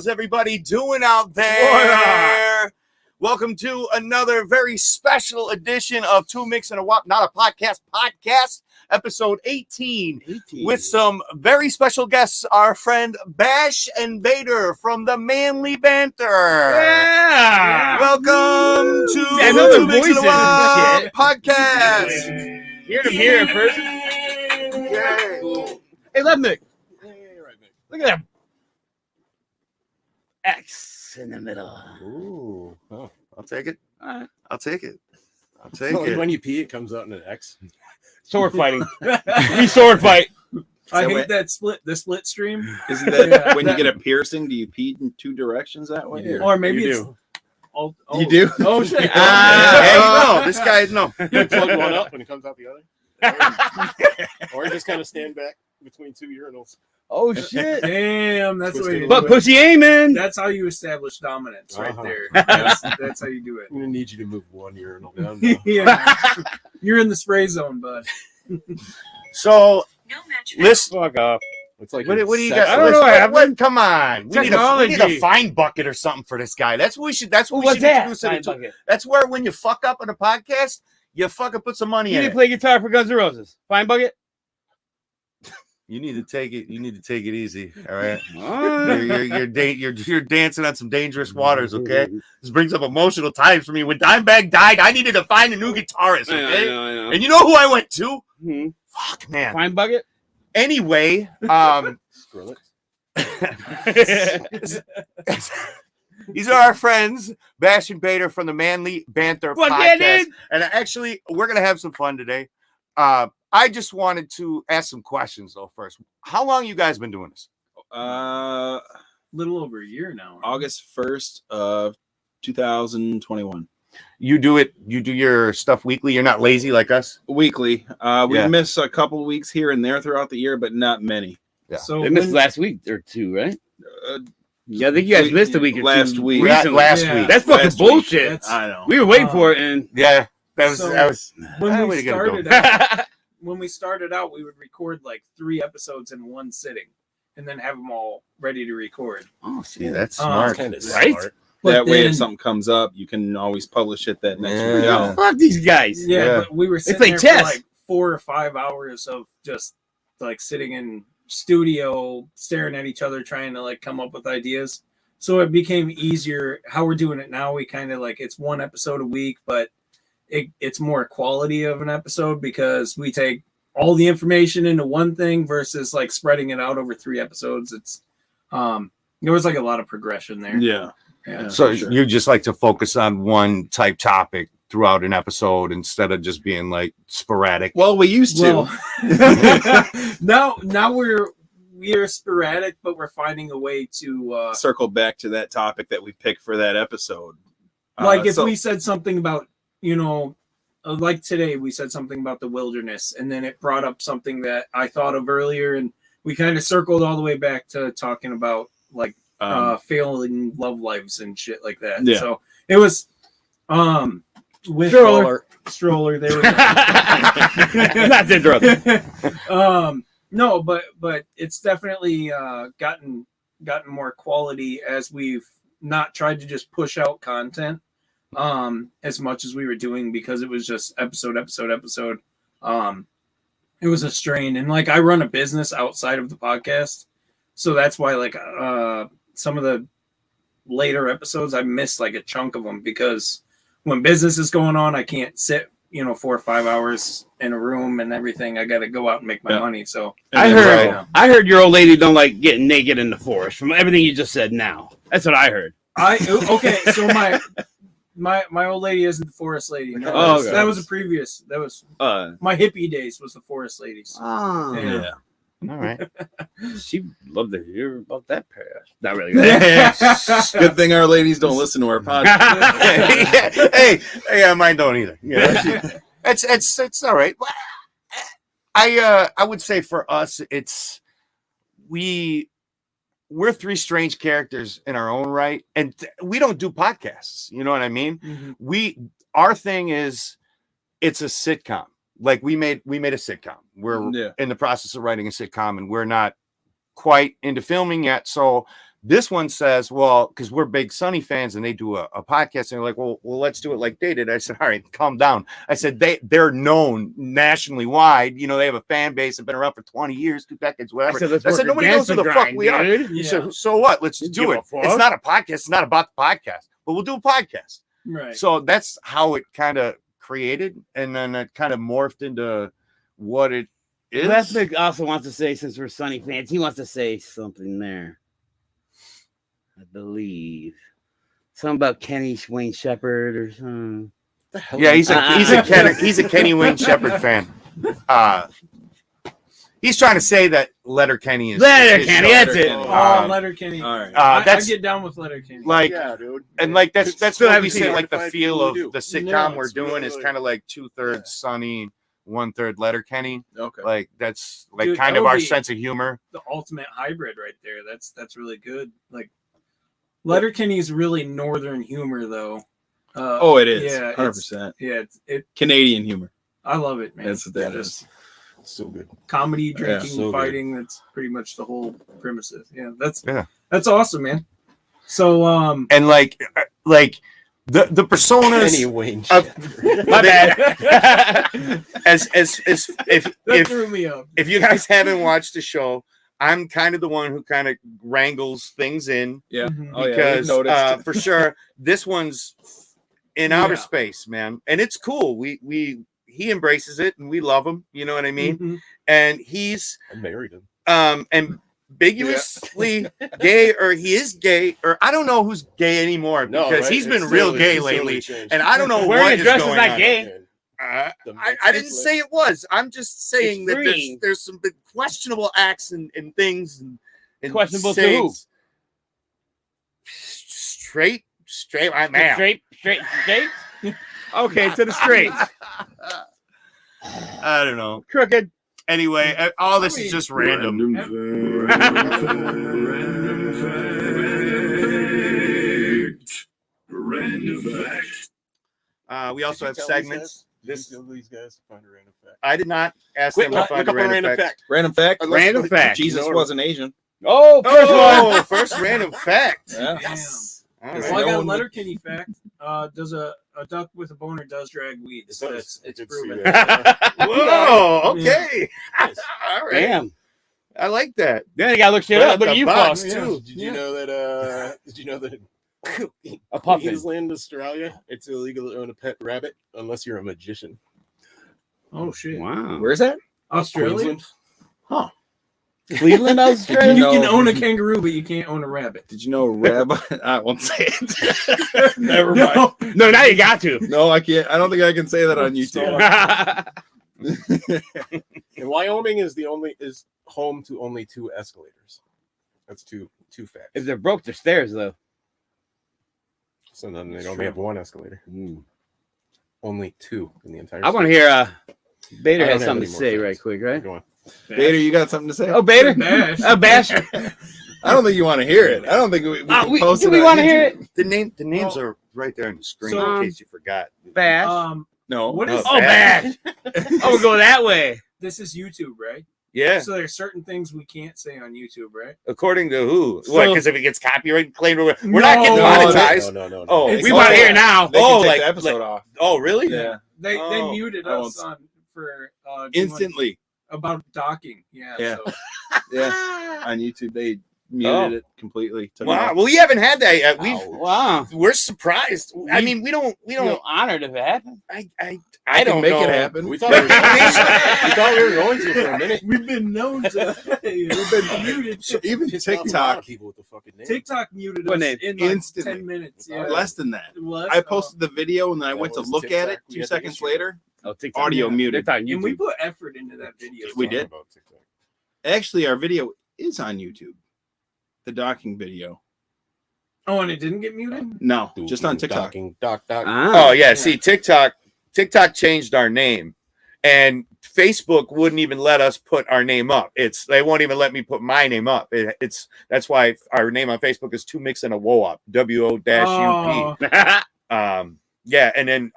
How's everybody doing out there? Welcome to another very special edition of Two Micks and A Wop, not a podcast, episode 18, with some very special guests, our friend Bash and Bader from the Manly Banter. Yeah. Welcome to Two Micks and A Wop podcast. Hear them here in person. Yay. Hey, let Mick. Look at that. X in the middle. Ooh, oh, I'll take it. All right. I'll take it. I'll take it. When you pee, it comes out in an X. Sword fighting. We sword fight. I hate that split stream. Isn't that when you get a piercing? Do you pee in two directions that way? Yeah. Or maybe You it's do. Oh, You do? Oh shit! Hey, no, this guy, no. You plug one up and it comes out the other. Or you just kind of stand back between two urinals. Oh shit. Damn, that's the way you But do it. pussy aiming. That's how you establish dominance, right Uh-huh. there. That's how you do it. I'm going to need you to move one urinal down. Now. Yeah, you're in the spray zone, bud. So, listen. Fuck off. It's like What do you sex- got? I don't know, Come on. We need a Technology. fine bucket or something for this guy. That's what we should. That's what we What's should that? introduce it Fine into. bucket. That's where when you fuck up on a podcast, you fucking put some money You in need it. to play guitar for Guns N' Roses. Fine bucket. You need to take it. You need to take it easy. All right. Oh. You're dancing on some dangerous waters. Okay. This brings up emotional times for me. When Dimebag died, I needed to find a new guitarist. Okay. I know. And you know who I went to? Hmm. Fuck, man. Fine bucket. Anyway, Skrillex. these are our friends, Bash and Bader from the Manly Banter Fuck yeah, podcast. dude. And actually, we're going to have some fun today. I just wanted to ask some questions, though, first. How long you guys been doing this? Little over a year now. August 1st of 2021. You do your stuff weekly? You're not lazy like us? Weekly. We Yeah. miss a couple weeks here and there throughout the year, but not many. Yeah. So They missed when- last week or two, right? Uh, Yeah, I think you guys missed a week or last two. week. Recently. Last Yeah. week. That's fucking Last week. bullshit. That's- I know. We were waiting for it, and Yeah. That was, So, that was when Ah, we way to go. started out, we would record like 3 episodes in one sitting, and then have them all ready to record. Oh, see, that's Oh, smart. Kind of Right? smart. But That way, then- if something comes up, you can always publish it that next Yeah. week. Yeah. fuck these guys. Yeah, Yeah. but we were sitting play there chess. for like 4 or 5 hours of just like sitting in studio, staring at each other, trying to like come up with ideas. So it became easier. How we're doing it now, we kind of like it's one episode a week, but it's more quality of an episode because we take all the information into one thing versus like spreading it out over 3 episodes. It's there was like a lot of progression there. Yeah. Yeah. So for sure. you just like to focus on one type topic throughout an episode instead of just being like sporadic. Well, we used to. Well, now we're sporadic, but we're finding a way to Circle back to that topic that we picked for that episode. like if So- we said something about like today we said something about the wilderness, and then it brought up something that I thought of earlier, and we kind of circled all the way back to talking about like failing love lives and shit like that. Yeah. So it was with stroller there we go. Not to interrupt. No, but it's definitely gotten more quality as we've not tried to just push out content as much as we were doing, because it was just episode. It was a strain, and like I run a business outside of the podcast, so that's why like some of the later episodes I missed like a chunk of them, because when business is going on, I can't sit 4 or 5 hours in a room and everything. I got to go out and make my Yeah. money. So I And then- heard. I heard your old lady don't like getting naked in the forest. From everything you just said, now that's what I heard. so my old lady isn't the forest lady. No, Oh, okay. that was a previous. That was my hippie days. Was the forest ladies. Oh, Yeah. Yeah. All right. she loved to hear about that pair. Not really. Good thing our ladies don't listen to our podcast. hey, mine don't either. Yeah, it's all right. I would say for us, we're 3 strange characters in our own right, and we don't do podcasts. You know what I mean? Mhm. Our thing is, it's a sitcom. Like we made a sitcom. We're Yeah. in the process of writing a sitcom, and we're not quite into filming yet. So This one says, well, because we're big Sunny fans and they do a podcast, and they're like, well, let's do it like they did. I said, all right, calm down. I said, they're known nationally wide. You know, they have a fan base that have been around for 20 years, 2 decades, whatever. I said nobody knows who the fuck we are. He said, so what? Let's do it. It's not a podcast. It's not about the podcast, but we'll do a podcast. Right. So that's how it kind of created, and then it kind of morphed into what it is. Lethbridge also wants to say, since we're Sunny fans, he wants to say something there. I believe something about Kenny Wayne Shepherd or something. Yeah, he's a Kenny Wayne Shepherd fan. He's trying to say that Letterkenny is Letterkenny. That's it. Letterkenny. All right. I get down with Letterkenny. Like, Yeah, dude. and like that's Still what haven't we seen say. it. Like the feel of the sitcom we're it's doing is really- kind of like 2/3 Sunny, 1/3 Letterkenny. Okay. Like that's like Dude, kind that of would our be- sense of humor. The ultimate hybrid right there. That's really good. Like Letterkenny's really northern humor though. Oh, it is. Yeah, 100%. Yeah, it. Canadian humor. I love it, man. That's what that Just is. So good. comedy, drinking, so good. fighting. That's pretty much the whole premises. Yeah, that's Yeah. that's awesome, man. So And like the personas Kenny Wayne. My bad. as if that threw me up. if you guys haven't watched the show, I'm kind of the one who kind of wrangles things in. Yeah. Mhm. Oh, yeah. Because we've noticed. for sure this one's in outer Yeah. space, man, and it's cool. He embraces it and we love him, you know what I mean? Mhm. And he's I married him. ambiguously gay, or he is gay, or I don't know who's gay anymore, No, because right? he's been It's real totally- gay it's totally lately, changed. and I don't know Wearing what a is dress is going not on. gay. I didn't say it was. I'm just saying It's that freeing. there's some big questionable acts and things and Questionable to who? sayings. Straight, man. Straight. Okay, to the straight. I don't know. Crooked. Anyway, all this is just random. We also have segments. These guys find a random fact. I did not ask Quick, them to look find up a random fact. Random fact. Random fact. Jesus wasn't Asian. Oh, first one. Oh, first random fact. Yeah. Yes. All Is right. Well, I got a No one- Letterkenny fact. Does a duck with a boner does drag weed? It So does. it's I did see proven. that. Whoa. Okay. Nice. All right. Damn. I like that. Then I gotta look shit Right up. out Look the at you, box, folks. too. Did you know that? Did you know that? A puppet. Queensland, Australia, it's illegal to own a pet rabbit unless you're a magician. Oh shit! Wow. Where's that? Australia. Queensland. Cleveland, Australia. You No. can own a kangaroo, but you can't own a rabbit. Did you know rabbi? I won't say it. Never mind. No. No, now you got to. No, I can't. I don't think I can say that on YouTube. And Wyoming is home to only 2 escalators. That's two facts. If they're broke, they're stairs, though. So then they only have 1 escalator. Only 2 in the entire. I want to hear. Bader I don't has have something any to more say facts. right quick, right? Go on. Bader, you got something to say? Oh, Bader. Bash. Bash. I don't think you want to hear it. I don't think we can post Do it we on want to YouTube. hear it? The names are right there on the screen So, in case you forgot. Bash. No. What is Oh, Bash. Oh, we'll go that way. this? Is YouTube, right? Yeah. So there's certain things we can't say on YouTube, right? According to who? So- What? Because if it gets copyright claimed, we're No. not getting No, monetized. No. Oh, It's- We want to hear it now. They can Oh, take like- the episode off. Oh, really? Yeah. They Oh, muted I us won't- on for Instantly. about docking. Yeah. Yeah. So. Yeah. On YouTube, they muted it completely. Took it Wow. off. Well, we haven't had that yet. Wow. We're surprised. I mean, we don't. Honored if it happened. I I don't can make know. it happen. We thought we were going to for a minute. We've been known to. We've been muted. Even Pissed off a lot TikTok, of people with the fucking name. TikTok muted What us name? in like Instantly. 10 minutes. Yeah. less than that. Less, I posted the video and then I That went to was look at it TikTok. We 2 had the seconds issue. later. Oh, TikTok. Audio Yeah. muted. They're talking and we YouTube. put effort into that video. We so- did. About TikTok. Actually, our video is on YouTube. The docking video. Oh, and it didn't get muted? No, just on TikTok. Docking, doc. Ah. Oh yeah. See, TikTok changed our name, and Facebook wouldn't even let us put our name up. They won't even let me put my name up. That's why our name on Facebook is 2 Micks and A Wop. WO-UP. Oh, Yeah, and then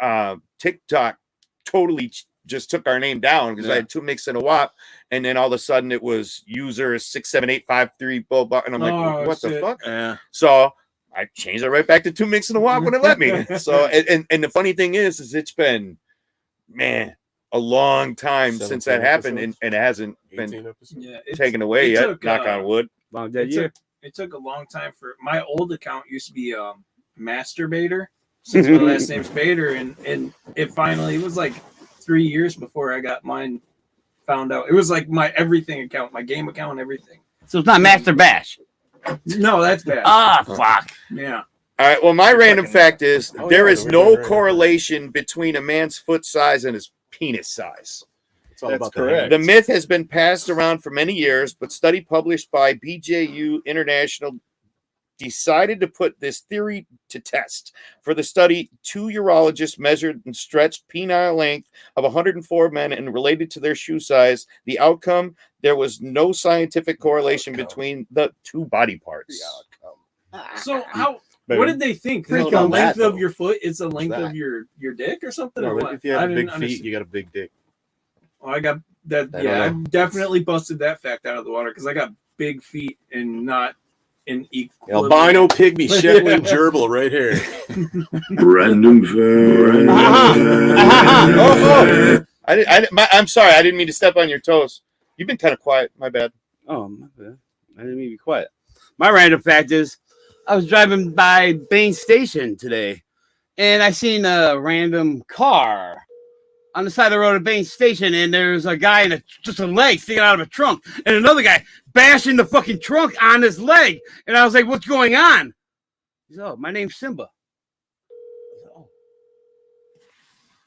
TikTok totally just took our name down because I had 2 Micks and a Wop, and then all of a sudden it was user 67853 blah blah, and I'm like, what the fuck? Yeah. So I changed it right back to 2 Micks and a Wop when it let me. So and the funny thing is it's been, man, a long time since that happened, and it hasn't been taken away yet. Took, knock on wood. Long dead year. It took a long time for my old account used to be Masturbator, since my last name's Bader, and it finally, it was like 3 years before I got mine found out. It was like my everything account, my game account, everything. So it's not Master Bash. No, that's bad. Ah, fuck. Yeah. All right. Well, my random fact is there is no correlation between a man's foot size and his penis size. It's all That's about correct. The myth has been passed around for many years, but study published by BJU International decided to put this theory to test. For the study, 2 urologists measured and stretched penile length of 104 men and related to their shoe size. The outcome, there was no scientific correlation between the 2 body parts. So what did they think? They The don't know length that, of though. your foot is the length that? of your dick or something? No, or what? if you have I big didn't feet, understand. you got a big dick. Oh, I got that. I Yeah, I don't definitely busted that fact out of the water because I got big feet and not an equal. Albino pygmy Shetland gerbil right here. Random fact. I'm sorry. I didn't mean to step on your toes. You've been kind of quiet. My bad. Oh, my bad. I didn't mean to be quiet. My random fact is I was driving by Bain Station today, and I seen a random car on the side of the road at Bain Station, and there's a guy in just a leg sticking out of a trunk, and another guy bashing the fucking trunk on his leg. And I was like, what's going on? He said, oh, my name's Simba. I said, oh.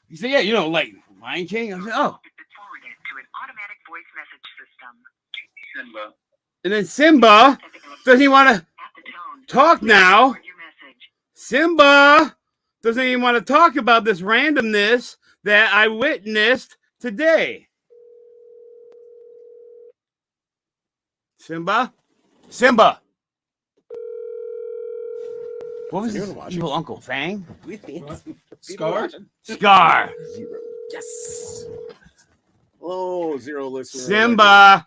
He said, yeah, you know, like Lion King. I said, oh. Forwarded to an automatic voice message system. Simba. And then Simba, doesn't he want to At the tone, talk now? record your message. Simba doesn't even want to talk about this randomness that I witnessed today. Simba? Simba! What was his evil Uncle Fang? Scar? Scar! Zero. Yes. Hello, Zero listener. Simba!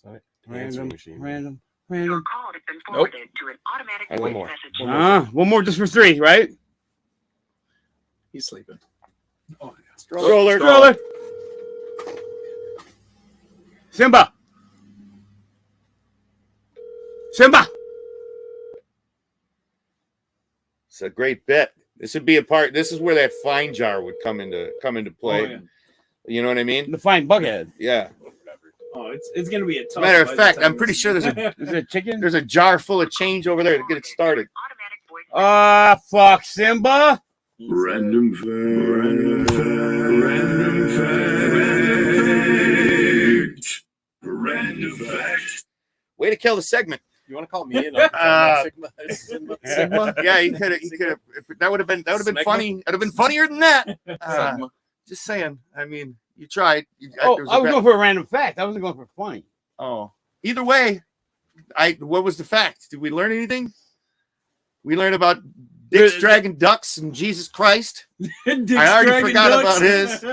Sorry. Random. Your call has been forwarded to an automatic And voice one more. message. One more just for 3, right? He's sleeping. Oh, Stroller. Simba. It's a great bet. This would be a part. This is where that fine jar would come into play. Oh, yeah. You know what I mean? The fine bucket. Yeah. Oh, it's gonna be a tough. Matter of by the fact, time I'm pretty this- sure there's Is it a chicken? a jar full of change over there to get it started. Automatic voice Ah, fuck, Simba. Random fact. Way to kill the segment. You want to call me in? Sigma? Sigma? Yeah, he could have. That would have been Smegma? funny. That would have been funnier than that. Sigma. Just saying. I mean, you tried. Oh, I was going for a random fact. I wasn't going for funny. Oh, either way, what was the fact? Did we learn anything? We learned about dicks dragging ducks and Jesus Christ. Dick's I already dragging forgot ducks. about his.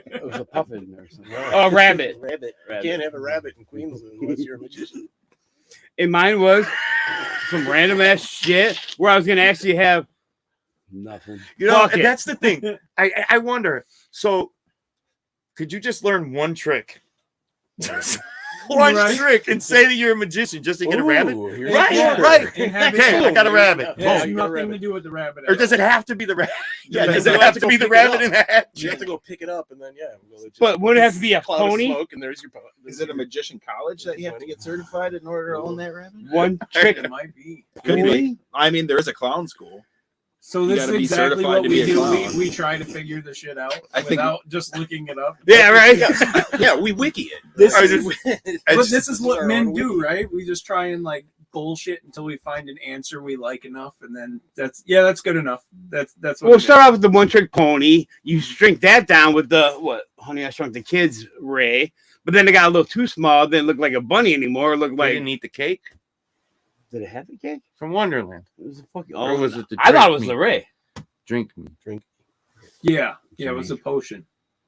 It was a puffin or something. Oh, rabbit. Rabbit. You can't have a rabbit in Queensland unless you're a magician. And mine was some random ass shit where I was gonna actually have nothing. You know, Fuck and it. that's the thing. I wonder. So, could you just learn one trick? One Right. trick and say that you're a magician just to get a rabbit? Ooh, here's Right, a order. right. And have it- Okay, I got a rabbit. It has Oh, you got a nothing rabbit. to do with the rabbit. Or at does all. it have to be the rabbit? Yeah, Yeah, does you it have have to to go be the pick it rabbit up. in the hat? You have to go pick it up, and then we'll just But wouldn't it have to be a cloud of pony? smoke, and there's your. Is it a magician college that you have to get certified in order to own that rabbit? One trick. It might be. Could be. Pony? I mean, there is a clown school. So You this gotta is be exactly certified what to we be a do. clown. We try to figure the shit out I think- without just looking it up. Yeah, right. Yeah, we wiki it. This I is, just- but this is what our men own do, wiki. right? We just try and like bullshit until we find an answer we like enough, and then that's good enough. That's what. We'll it start off with the one trick pony. You shrink that down with the Honey, I Shrunk the Kids Ray. But then it got a little too small. Didn't look like a bunny anymore. It looked I like. didn't eat the cake Did it have the cake? from Wonderland. It was a fucking. Or was it the I thought it drink was me? the Ray. Drink me. Yeah, it was a potion,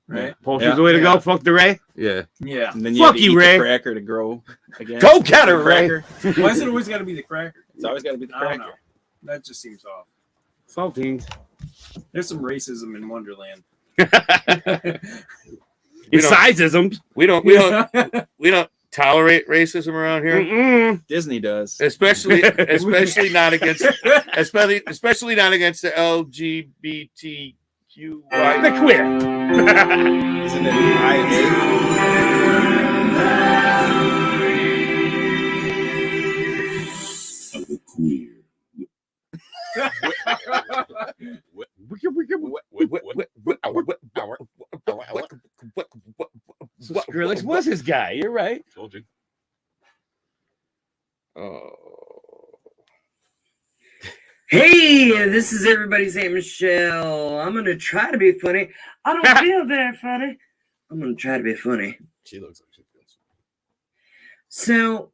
right? Potion's the way to go. Fuck the Ray. Yeah. Yeah. And then you Fuck have to you, eat Ray. the cracker to grow again. Go get her, The Ray. cracker. Why is it always got to be the cracker? It's always got to be the I don't know. cracker. That just seems off. Saltines. There's some racism in Wonderland. It's sizeisms. We don't tolerate racism around here. Mm-mm. Disney does. Especially not against especially not against the LGBTQI. The queer. Isn't it IA? Skrillex was his guy. You're right. Told you. Hey, this is everybody's Aunt Michelle. I'm gonna try to be funny. I don't feel very funny. I'm gonna try to be funny. She looks like she feels. So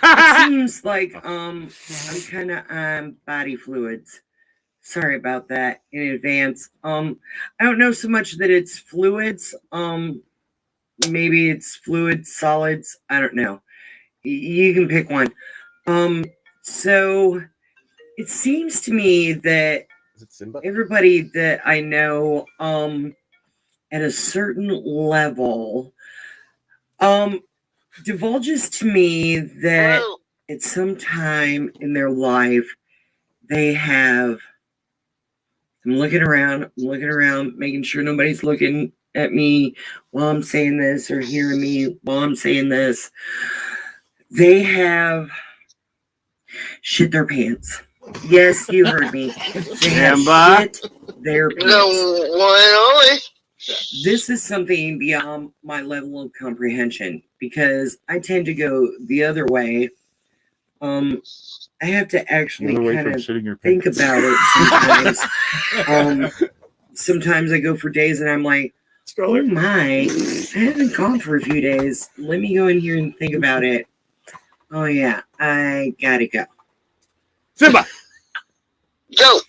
it seems like I'm kind of on body fluids. Sorry about that in advance. I don't know so much that it's fluids. Maybe it's fluids, solids. I don't know. You can pick one. So it seems to me that Is it Simba? everybody that I know at a certain level divulges to me that at some time in their life they have. I'm looking around, making sure nobody's looking at me while I'm saying this or hearing me while I'm saying this. They have shit their pants. Yes, you heard me. They have shit their pants. This is something beyond my level of comprehension because I tend to go the other way. I have to actually kind of think about it sometimes. Sometimes I go for days and I'm like, oh my, I haven't gone for a few days. Let me go in here and think about it. Oh yeah, I gotta go. Simba. Go.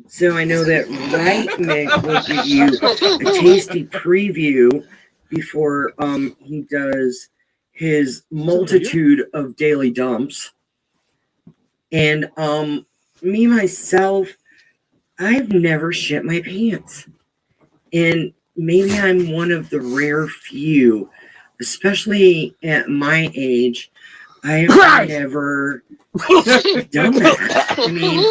So I know that Right Mick will give you a tasty preview before he does his multitude of daily dumps. And me myself, I've never shit my pants. And maybe I'm one of the rare few, especially at my age, I've never done that. I mean,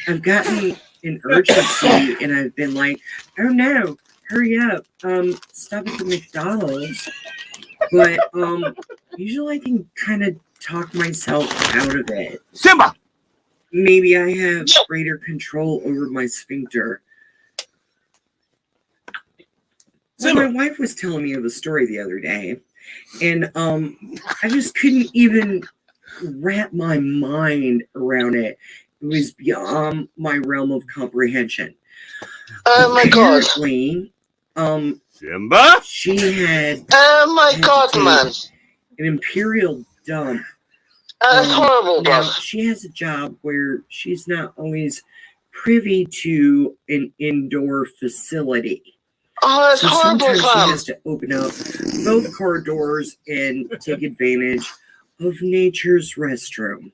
I've gotten an urgency and I've been like, oh no, hurry up, stop at the McDonald's. But usually I can kind of talk myself out of it. Simba! Maybe I have greater control over my sphincter. Well, my wife was telling me of a story the other day, and I just couldn't even wrap my mind around it. It was beyond my realm of comprehension. Oh my god. Simba? She had man. an imperial dump. That's horrible, now, bro. she has a job where she's not always privy to an indoor facility. Oh, that's So horrible, sometimes she fam. has to open up both car doors and take advantage of nature's restroom.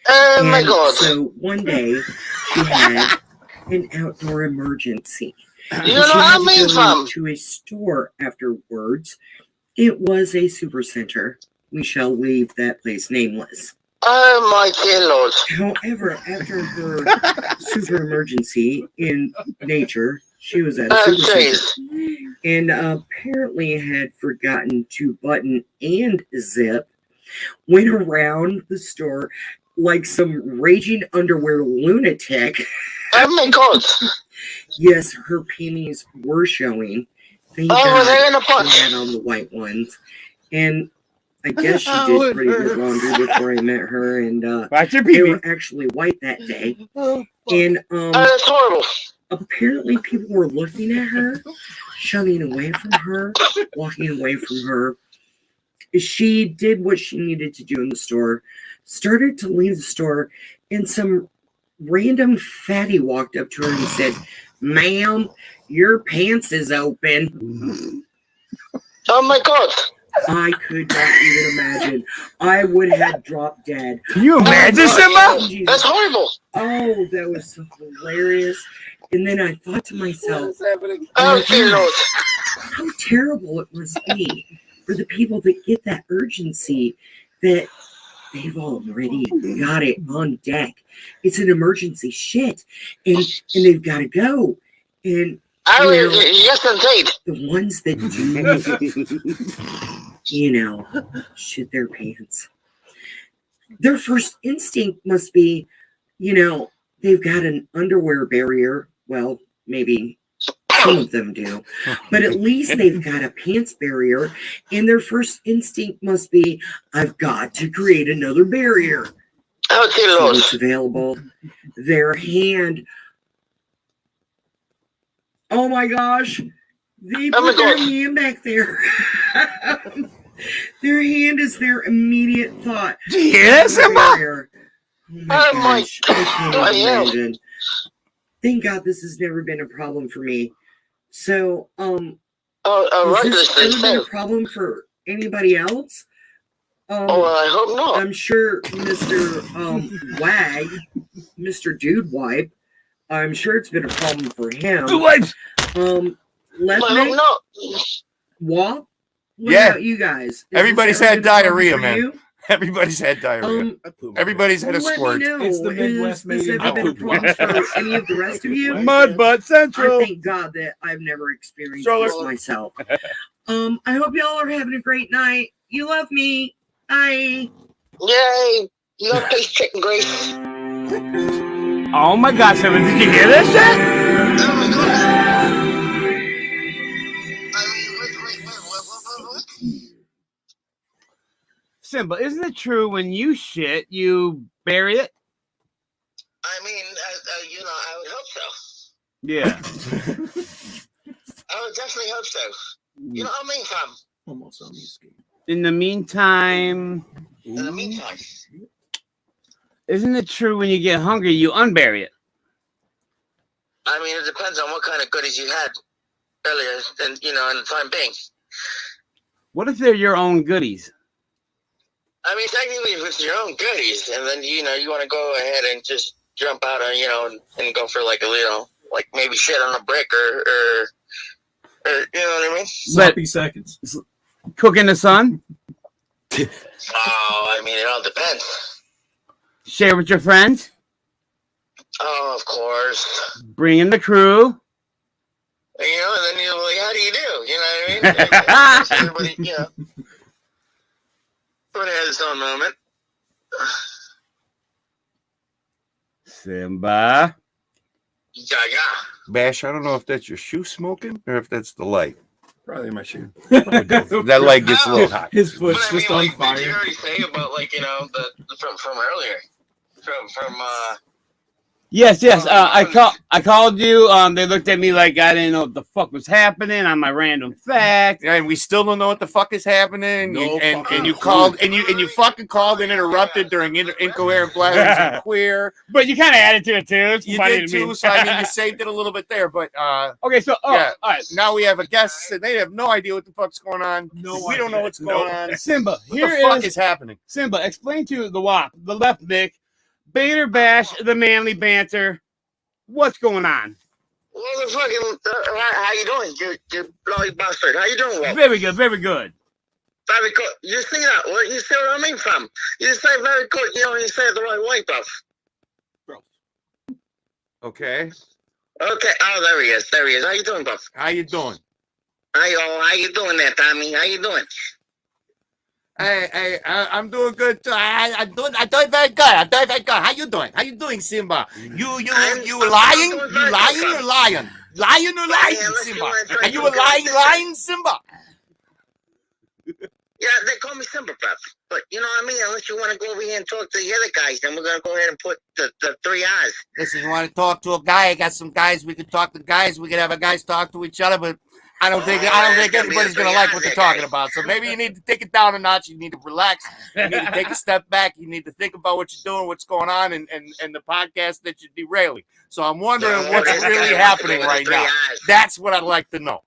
Oh my And god. so one day she had an outdoor emergency. You And know she what had I to mean, go fam? to a store afterwards. It was a supercenter. We shall leave that place nameless. Oh my dear lord. However, after her super emergency in nature, she was at a Oh supercenter and apparently had forgotten to button and zip. Went around the store like some raging underwear lunatic. Oh my god. Yes, her panties were showing. Thank Oh, they're in a God bunch. she had on the white ones. And I guess she did pretty good laundry before I met her, and they were actually white that day. And that's horrible. apparently people were looking at her, shoving away from her, walking away from her. She did what she needed to do in the store, started to leave the store, and some random fatty walked up to her and said, "Ma'am, your pants is open." Oh my God. I could not even imagine. I would have dropped dead. Can you imagine, Simba? Jesus. That's horrible. Oh, that was so hilarious. And then I thought to myself, Oh, dear Lord. how terrible it must be for the people that get that urgency that they've already got it on deck. It's an emergency shit. And they've got to go. And Yes, indeed. the ones that do, shit their pants. Their first instinct must be, they've got an underwear barrier. Well, maybe some of them do, but at least they've got a pants barrier. And their first instinct must be, I've got to create another barrier. Oh, dear So Lord. it's available. Their hand. Oh my gosh. They put their hand back there. Their hand is their immediate thought. Yes, Simba. Oh my Oh my gosh. I can't God. imagine. Thank God this has never been a problem for me. So, Oh, has right. this ever been a problem for anybody else? Oh, I hope not. I'm sure Mr. Wag, Mr. Dude Wipe, I'm sure it's been a problem for him. Two wipes. I hope Lefnick, not. Wop, what Yeah. about you guys? Has Everybody's this ever had been a problem diarrhea, for man. you? Everybody's had diarrhea. Everybody's had a let me squirt. know. It's the Midwest Has this made ever in been a Hollywood. problem for any of the rest of you? Mud butt I central. thank God that I've never experienced Stroller. this myself. I hope y'all are having a great night. You love me. Bye. Yay. You don't taste chicken grease. Oh my gosh, Simba, did you hear that shit? Oh my God. I mean, what? Simba, isn't it true when you shit, you bury it? I mean, I would hope so. Yeah. I would definitely hope so. You know what I mean, fam? Almost on the escape. In the meantime, In the meantime. isn't it true when you get hungry, you unbury it? I mean, it depends on what kind of goodies you had earlier than, in the time being. What if they're your own goodies? I mean, technically, if it's your own goodies, and then, you want to go ahead and just jump out on, and go for like maybe shit on a brick or you know what I mean? Sloppy seconds. Cook in the sun? Oh, I mean, it all depends. Share with your friends? Oh, of course. Bring in the crew? And then you're like, how do you do? You know what I mean? Everybody, everybody has its own moment. Simba. Yeah. Bash, I don't know if that's your shoe smoking or if that's the light. Probably my shoe. That light gets a little hot. His But foot's I mean, just on did you fire. already say about, from earlier? From Yes. I called you. They looked at me like I didn't know what the fuck was happening on my random fact. And we still don't know what the fuck is happening. No and fucking you clue. called and you fucking called and interrupted during incoherent blabbers and queer. But you kind of added to it too. It's You funny did to me. too, so I mean you saved it a little bit there. But Okay, so yeah, all right. now we have a guest and they have no idea what the fuck's going on. We don't know what's going on. Simba, What here the fuck is is happening? Simba. Explain to the WAP, the left Mick, Bader Bash, the Manly Banter. What's going on? well, the fucking how you doing? You bloody bastard. How you doing, Will? Very good, very good. Very good. You see that? What you see what I mean, fam? You say very good. You say it the right way, bruv. Okay. Okay. Oh, there he is. How you doing, bruv? How you doing? How you doing there, Tommy? How you doing? I'm doing good too. I'm doing very good. I'm doing very good. How you doing? How you doing, Simba? You lying? I'm You doing lying very or good. lying? Lying or lying, unless you Simba? wanna try Are you a to lying, Simba? Yeah, they call me Simba, bruv. But you know what I mean? Unless you want to go over here and talk to the other guys, then we're gonna go ahead and put the 3 R's. Listen, you want to talk to a guy? I got some guys. We could talk to guys. We could have our guys talk to each other. But I don't think anybody's gonna like what they're talking about. So maybe you need to take it down a notch. You need to relax. You need to take a step back. You need to think about what you're doing, what's going on, and the podcast that you're derailing. So I'm wondering what's really happening right now. That's what I'd like to know.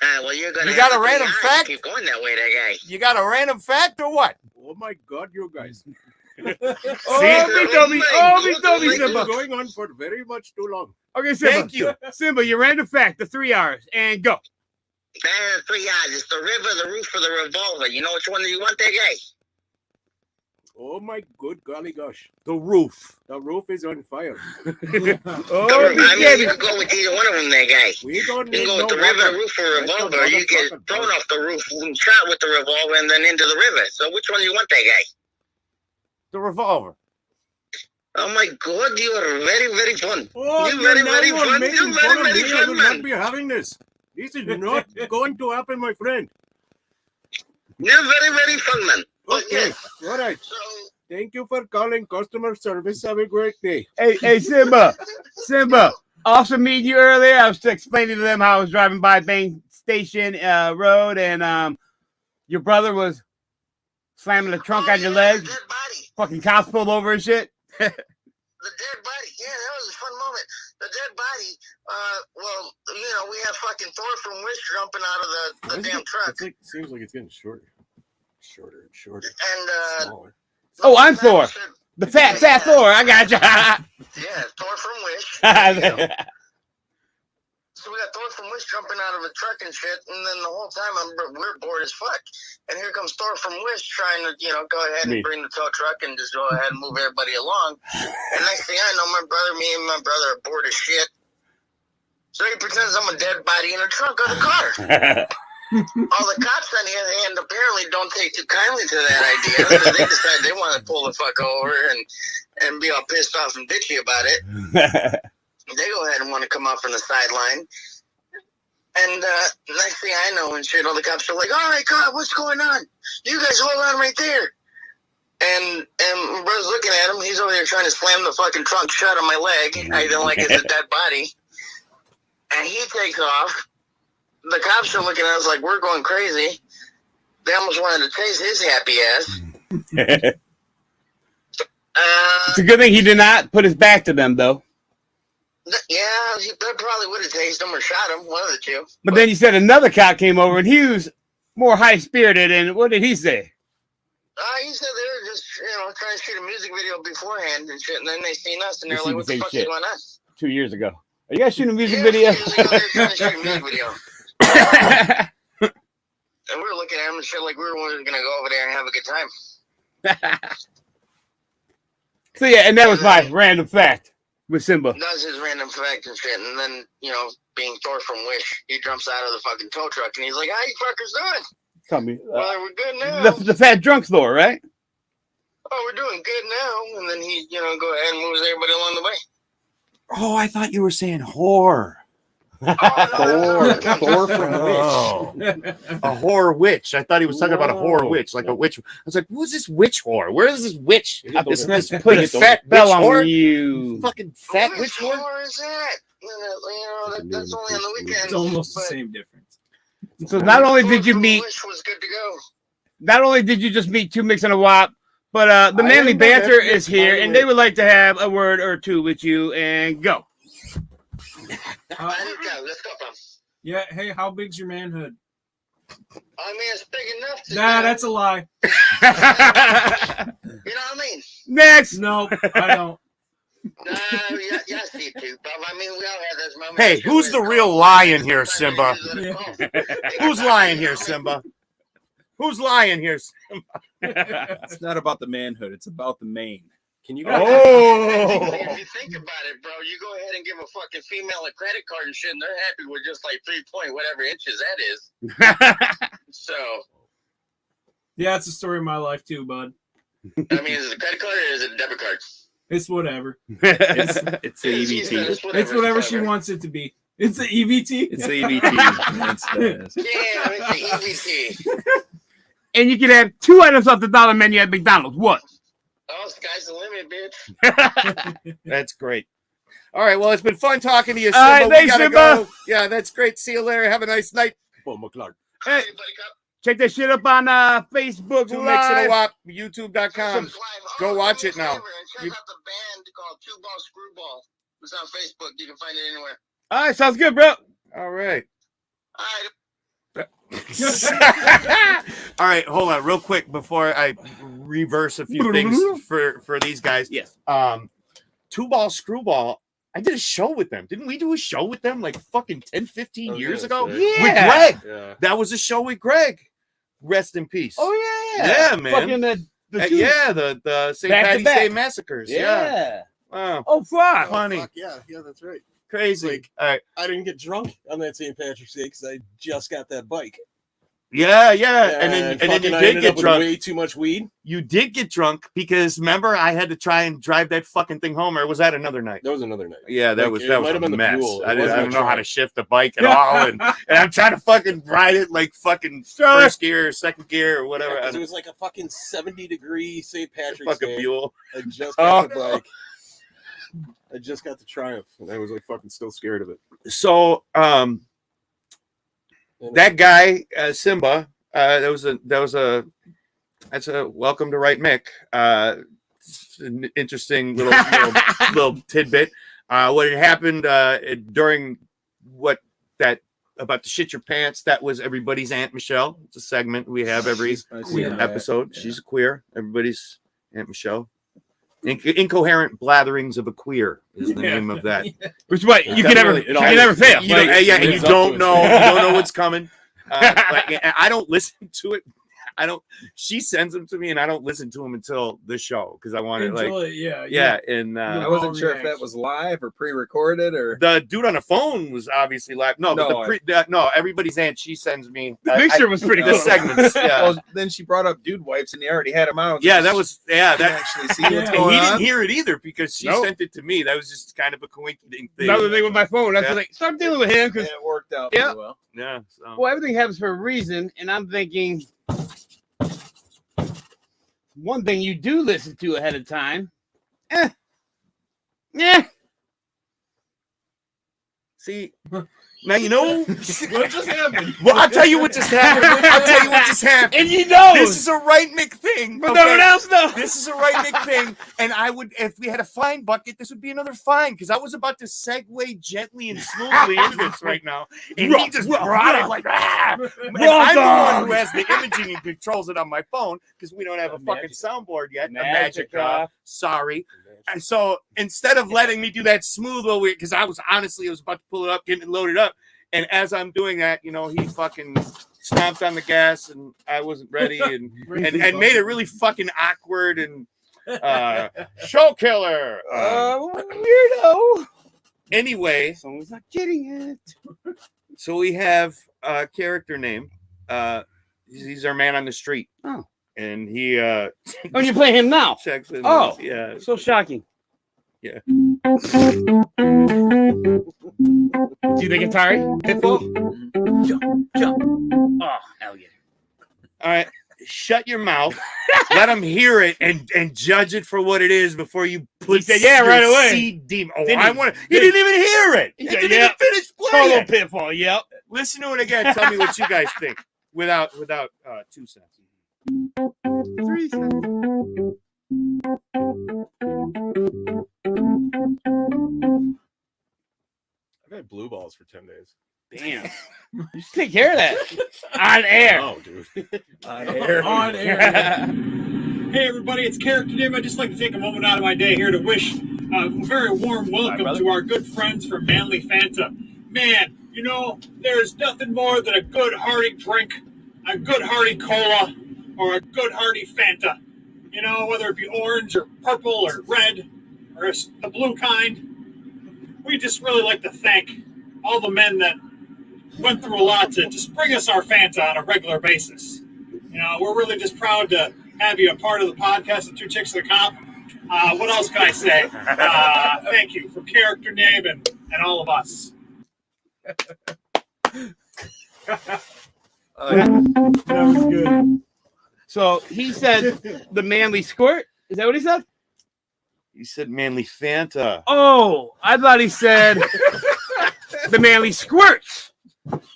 Well, you got a random fact? Keep going that way, that guy. You got a random fact or what? Oh my God, you guys! Simba. Going on for very much too long. Okay, Simba. Thank you. Simba, your random fact, the 3 R's, and go. 3 R's. It's the river, the roof, or the revolver. You know which one you want, that guy? Oh my good golly gosh! The roof. The roof is on fire. You can go with either one of them, that guy. We don't You need can go no with the river, water. the roof, or That's revolver, a or you get motherfucking thrown fire. off the roof and shot with the revolver and then into the river. So which one do you want, that guy? The revolver. Oh my God, you are very, very fun. Oh, You're very, now very you are fun. making You're very, fun of very me. I fun, will man. not be having this. This is not going to happen, my friend. You're very, very fun, man. But Okay, yeah, all right. so Thank you for calling customer service. Have a great day. Hey, Simba. Also meeting you earlier. I was explaining to them how I was driving by Bank Station Road, and your brother was slamming the trunk on your leg. The dead body. Fucking cops pulled over and shit. The dead body. Yeah, that was a fun moment. The dead body. Well, you know, we have fucking Thor from Wish jumping out of the damn truck. Seems like it's getting shorter and shorter. And Smaller. Oh, I'm Thor. The fat Thor. I got you. Yeah, Thor from Wish. So we got Thor from Wish jumping out of a truck and shit, and then the whole time we're bored as fuck. And here comes Thor from Wish trying to, you know, go ahead and bring the tow truck and just go ahead and move everybody along. And next thing I know, me and my brother are bored as shit. So he pretends I'm a dead body in the trunk of the car. All the cops on the other hand apparently don't take too kindly to that idea. So they decide they want to pull the fuck over and be all pissed off and bitchy about it. They go ahead and want to come up from the sideline. And next thing I know and shit, all the cops are like, all right, God, what's going on? You guys hold on right there. And my brother's looking at him. He's over there trying to slam the fucking trunk shut on my leg. I don't like it's a dead body. And he takes off. The cops are looking at us like we're going crazy. They almost wanted to chase his happy ass. It's a good thing he did not put his back to them, though. Yeah, they probably would have tased him or shot him, one of the two. But then you said another cop came over, and he was more high-spirited, and what did he say? He said they were just, you know, trying to shoot a music video beforehand and shit, and then they seen us, and They they're seen like, the what the same fuck shit. is going on? 2 years ago. Are you guys shooting a music Yeah, video? 2 years ago, they were trying to shoot a music video. And we were looking at him and shit like we were going to go over there and have a good time. So, yeah, and that was my random fact with Simba. That's his random fact and shit. And then, you know, being Thor from Wish, he jumps out of the fucking tow truck and he's like, how you fuckers doing? Tell me. Well, we're good now. The fat drunk Thor, right? Oh, we're doing good now. And then he, you know, go ahead and moves everybody along the way. Oh, I thought you were saying whore. Thor from Oh, a whore witch. I thought he was talking about a whore witch, like a witch. I was like, who's this witch whore? Where is this witch? This Put put a a fat spell bitch on whore? you. Fucking fat Which witch whore? whore is that? You know, that's only on the weekends. It's almost the but same difference. So not only Thor did you from meet, Wish was good to go. not only did you just meet 2 Micks and A Wop, but the Manly am the Banter best is here, mix, and they would like to have a word or two with you, and go. Let's go, Pum. Yeah, hey, how big's your manhood? I mean, it's big enough to. Nah, that's a lie. You know what I mean? Next. No, I don't. Yes, you too, Pum. I mean, we all had those moments. Hey, who's the real lion here, Simba? Who's lying here, Simba? Who's lying here? It's not about the manhood. It's about the mane. Can you guys? Oh, If you think about it, bro, you go ahead and give a fucking female a credit card and shit, and they're happy with just like 3 point whatever inches that is. So, Yeah, it's the story of my life too, bud. I mean, is it a credit card or is it a debit card? It's whatever. It's the EBT. It's whatever she wants it to be. It's the EBT. It's the EBT. Yeah, it's the EBT. And you can have 2 items off the dollar menu at McDonald's. What? Oh, sky's the limit, bitch. that's great. All right. Well, it's been fun talking to you, Simba. All right, We thanks, gotta Simba. go. Yeah, that's great. See you later. Have a nice night. Boom, McClark. Hey, check that shit up on Facebook Two Micks and A Live. Wop, YouTube.com. Go watch it now. And check out the band called Two Ball Screwball. It's on Facebook. You can find it anywhere. All right, sounds good, bro. All right. All right. All right, hold on real quick before I reverse a few things for these guys. Yes. Two Ball Screwball. I did a show with them. Didn't we do a show with them like fucking 10, 15 years ago? say. Yeah. With Greg. Yeah. That was a show with Greg. Rest in peace. Oh yeah. Yeah, man. Fucking the two. yeah, the St. Back to Patty's back. Day massacres. Yeah. Wow. Oh fuck. Funny. Fuck yeah, that's right. Crazy. Like, All right. I didn't get drunk on that St. Patrick's Day because I just got that bike. Yeah. And then you I did ended get up with drunk. way too much weed. You did get drunk because remember I had to try and drive that fucking thing home, or was that another night? That was another night. Yeah, that Like, was it that might was have a been the mess. Buell. It I wasn't don't a know how truck. to shift the bike at all, and I'm trying to fucking ride it like fucking first gear or second gear or whatever. Yeah, 'cause it was like a fucking 70-degree St. Patrick's Fucking Day. Buell. I just got Oh. the bike. I just got the Triumph, and I was like fucking still scared of it. So that guy Simba, that's a welcome to Right Mick. An interesting little tidbit. What had happened during about the shit your pants? That was everybody's Aunt Michelle. It's a segment we have every episode. Yeah. She's a queer. Everybody's Aunt Michelle. Incoherent blatherings of a queer is the name of that. Which what you can never fail. You know, and you don't know what's coming. I don't listen to it. She sends them to me, and I don't listen to them until the show because I want to And I wasn't sure if that was live or pre-recorded or the dude on the phone was obviously live. No, but everybody's aunt. She sends me. The picture was pretty the cool. segments. Yeah. Well, then she brought up dude wipes, and they already had them out. Yeah, that was that. Actually see what's And going he on. didn't hear it either because she Nope. sent it to me. That was just kind of a coincidence thing. Another thing with my phone. That's Yeah. like start dealing with him Yeah, because it worked out Yeah. pretty well. Yeah. So. well everything happens for a reason, and I'm thinking one thing you do listen to ahead of time. See, now you know. What just happened? Well, I'll tell you what just happened. And you know This is a right Mick thing. but okay? no one else knows. This is a right Mick thing, and I would, if we had a fine bucket, this would be another fine because I was about to segue gently and smoothly into this right now, and he just brought it like, and I'm the one who has the imaging and controls it on my phone because we don't have a fucking soundboard yet. Magica. Sorry. And so instead of letting me do that smooth, because I was about to pull it up, getting it loaded up, and as I'm doing that, he fucking stomped on the gas, and I wasn't ready, and made it really fucking awkward and show killer. Weirdo. Anyway, Someone's not getting it. so we have a character name. He's our man on the street. Oh. And he Oh, you're playing him now. checks in. Oh. Yeah. So shocking. Yeah. Do the guitar? Pitbull? Jump. Oh, alligator. All right. Shut your mouth. Let him hear it and judge it for what it is before you put. He said, yeah, your right away. CD. Oh, Didn't I he? want to. He didn't even hear it. He said, didn't yeah. even finish Solo playing. Pitfall, yep. Listen to it again. Tell me what you guys think without 2 cents. 3 cents. I've had blue balls for 10 days. Damn. You should take care of that. On air. Oh, dude. On air. On air. Hey everybody, it's Character Name. I'd just like to take a moment out of my day here to wish a very warm welcome to our good friends from Manly Banter. Man, there's nothing more than a good hearty drink, a good hearty cola, or a good hearty Fanta. Whether it be orange or purple or red or the blue kind. We just really like to thank all the men that went through a lot to just bring us our Fanta on a regular basis. We're really just proud to have you a part of the podcast, the Two Chicks and a Cop. What else can I say? Thank you from Character Name and all of us. That was good. So he said the manly squirt. Is that what he said? He said Manly Fanta. Oh, I thought he said the Manly Squirts.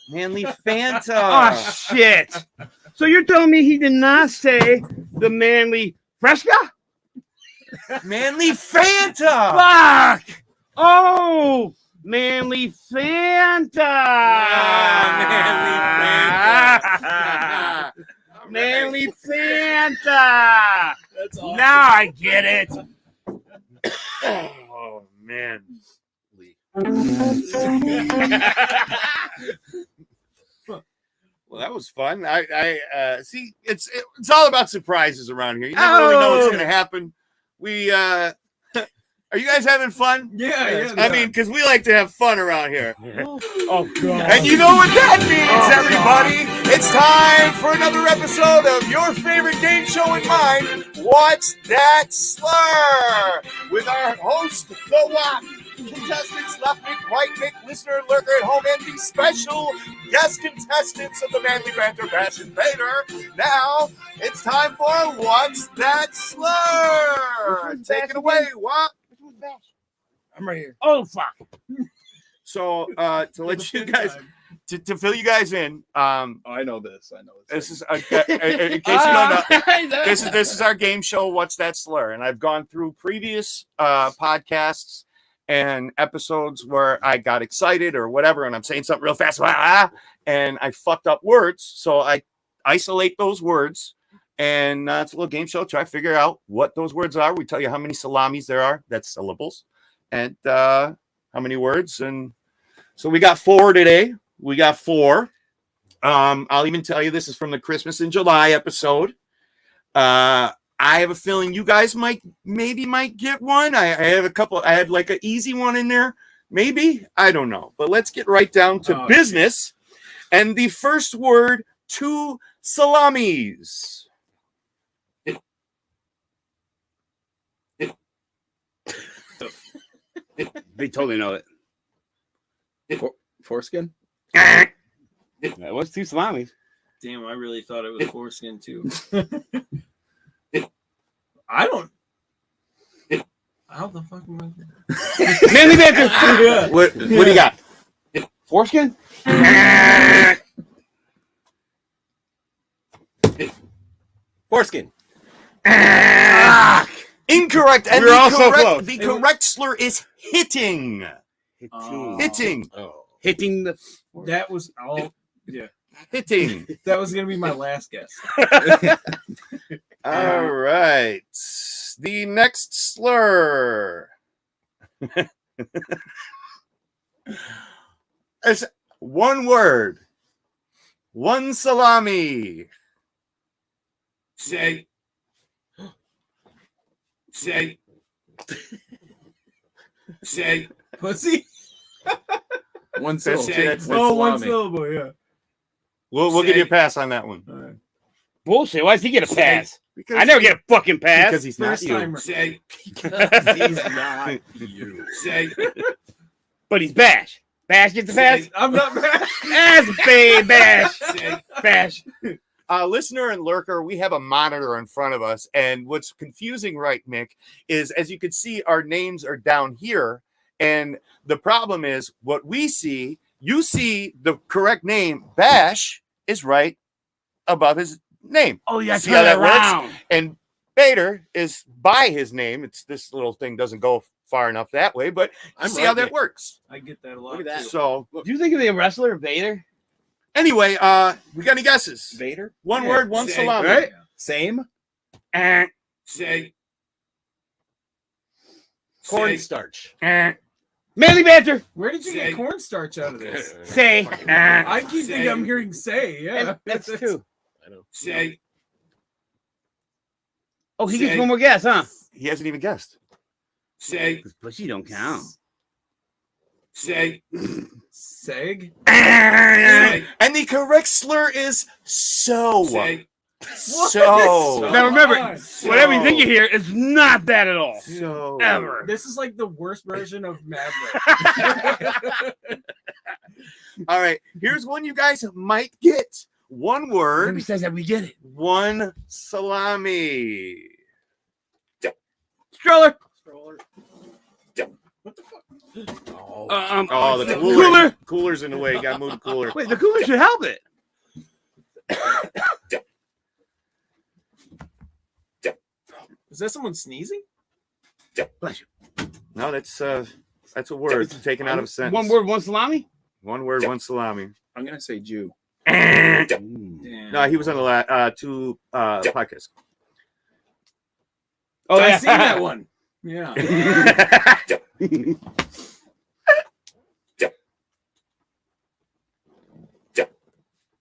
Manly Fanta. Oh, shit. So you're telling me he did not say the Manly Fresca? Manly Fanta. Fuck! Oh, Manly Fanta. Manly Fanta. That's awesome. Now I get it. Oh man. Well, that was fun. I see. It's all about surprises around here. You never really know what's going to happen. We are you guys having fun? Yeah. I mean, because we like to have fun around here. Oh god. And you know what that means, everybody. It's time for another episode of your favorite game show and mine, What's That Slur? With our host, The Wop, contestants Left Mick, Right Mick, listener, lurker at home, and the special guest contestants of the Manly Banter, Bash and Bader. Now, it's time for What's That Slur? Take it away, Wop. I'm right here. Oh fuck. So, to let you guys, to fill you guys in, I know this. this is in case you don't know, this is our game show. What's That Slur? And I've gone through previous podcasts and episodes where I got excited or whatever, and I'm saying something real fast, and I fucked up words. So I isolate those words, and it's a little game show. Try to figure out what those words are. We tell you how many salamis there are. That's syllables, and how many words. And so we got 4 today. We got 4. I'll even tell you this is from the Christmas in July episode. I have a feeling you guys might get one. I have a couple. I had like an easy one in there. Maybe. I don't know. But let's get right down to business. And the first word, 2 salamis. They totally know it. Foreskin? That was 2 salamis. Damn, I really thought it was foreskin too. I don't. How the fuck am I? Manly Banter. Yeah. What do you got? Foreskin? Foreskin. Incorrect. And We're all so close. The correct slur is hitting. Hitting. Oh. Hitting the. That was all. Yeah, Hitting. that was gonna be my last guess. All right. The next slur. It's one word. 1 salami. Say. Pussy. One syllable. That's- Oh, one salami. syllable. Yeah. We'll give you a pass on that one. All right. Bullshit. Why does he get a pass? Because I never get a fucking pass. because he's not First you. timer. Say. He's not you. Say. But he's Bash. Bash gets a pass. I'm not mad. That's baby Bash. Say. Bash. Listener and lurker, we have a monitor in front of us, and what's confusing, right, Mick, is as you can see, our names are down here, and the problem is what we see. You see the correct name, Bash, is right above his name. Oh, yeah. See how that works? around. And Bader is by his name. It's this little thing doesn't go far enough that way, but you see how that works. I get that a lot. Look at that. too. So Do you think of the wrestler Vader? anyway, we got any guesses? Vader? One Yeah. word, 1 Say. salami. Right? Same? Say. Cornstarch. Manly Banter. Where did you Say. get cornstarch out of this? Say. I keep Say. thinking I'm hearing say. Yeah, That's 2. I know. Say. Oh, he gets Say. one more guess, huh? He hasn't even guessed. Say. Because pussy don't count. Say. Seg. And the correct slur is so. Say. So. Now remember, God. whatever you think you hear is not that at all. So. Ever. This is like the worst version of Mad Lib. All right. Here's one you guys might get. One Then word, besides that, we get it. 1 salami. Stroller. Oh, the cooler's in the way. You got to move the cooler. Wait, the cooler should help it. Is that someone sneezing? Bless you. No, that's a word taken out of a sentence. One word, one salami? One word, one salami. I'm gonna say Jew. No, he was on the two podcasts. Oh, I seen that one. Yeah.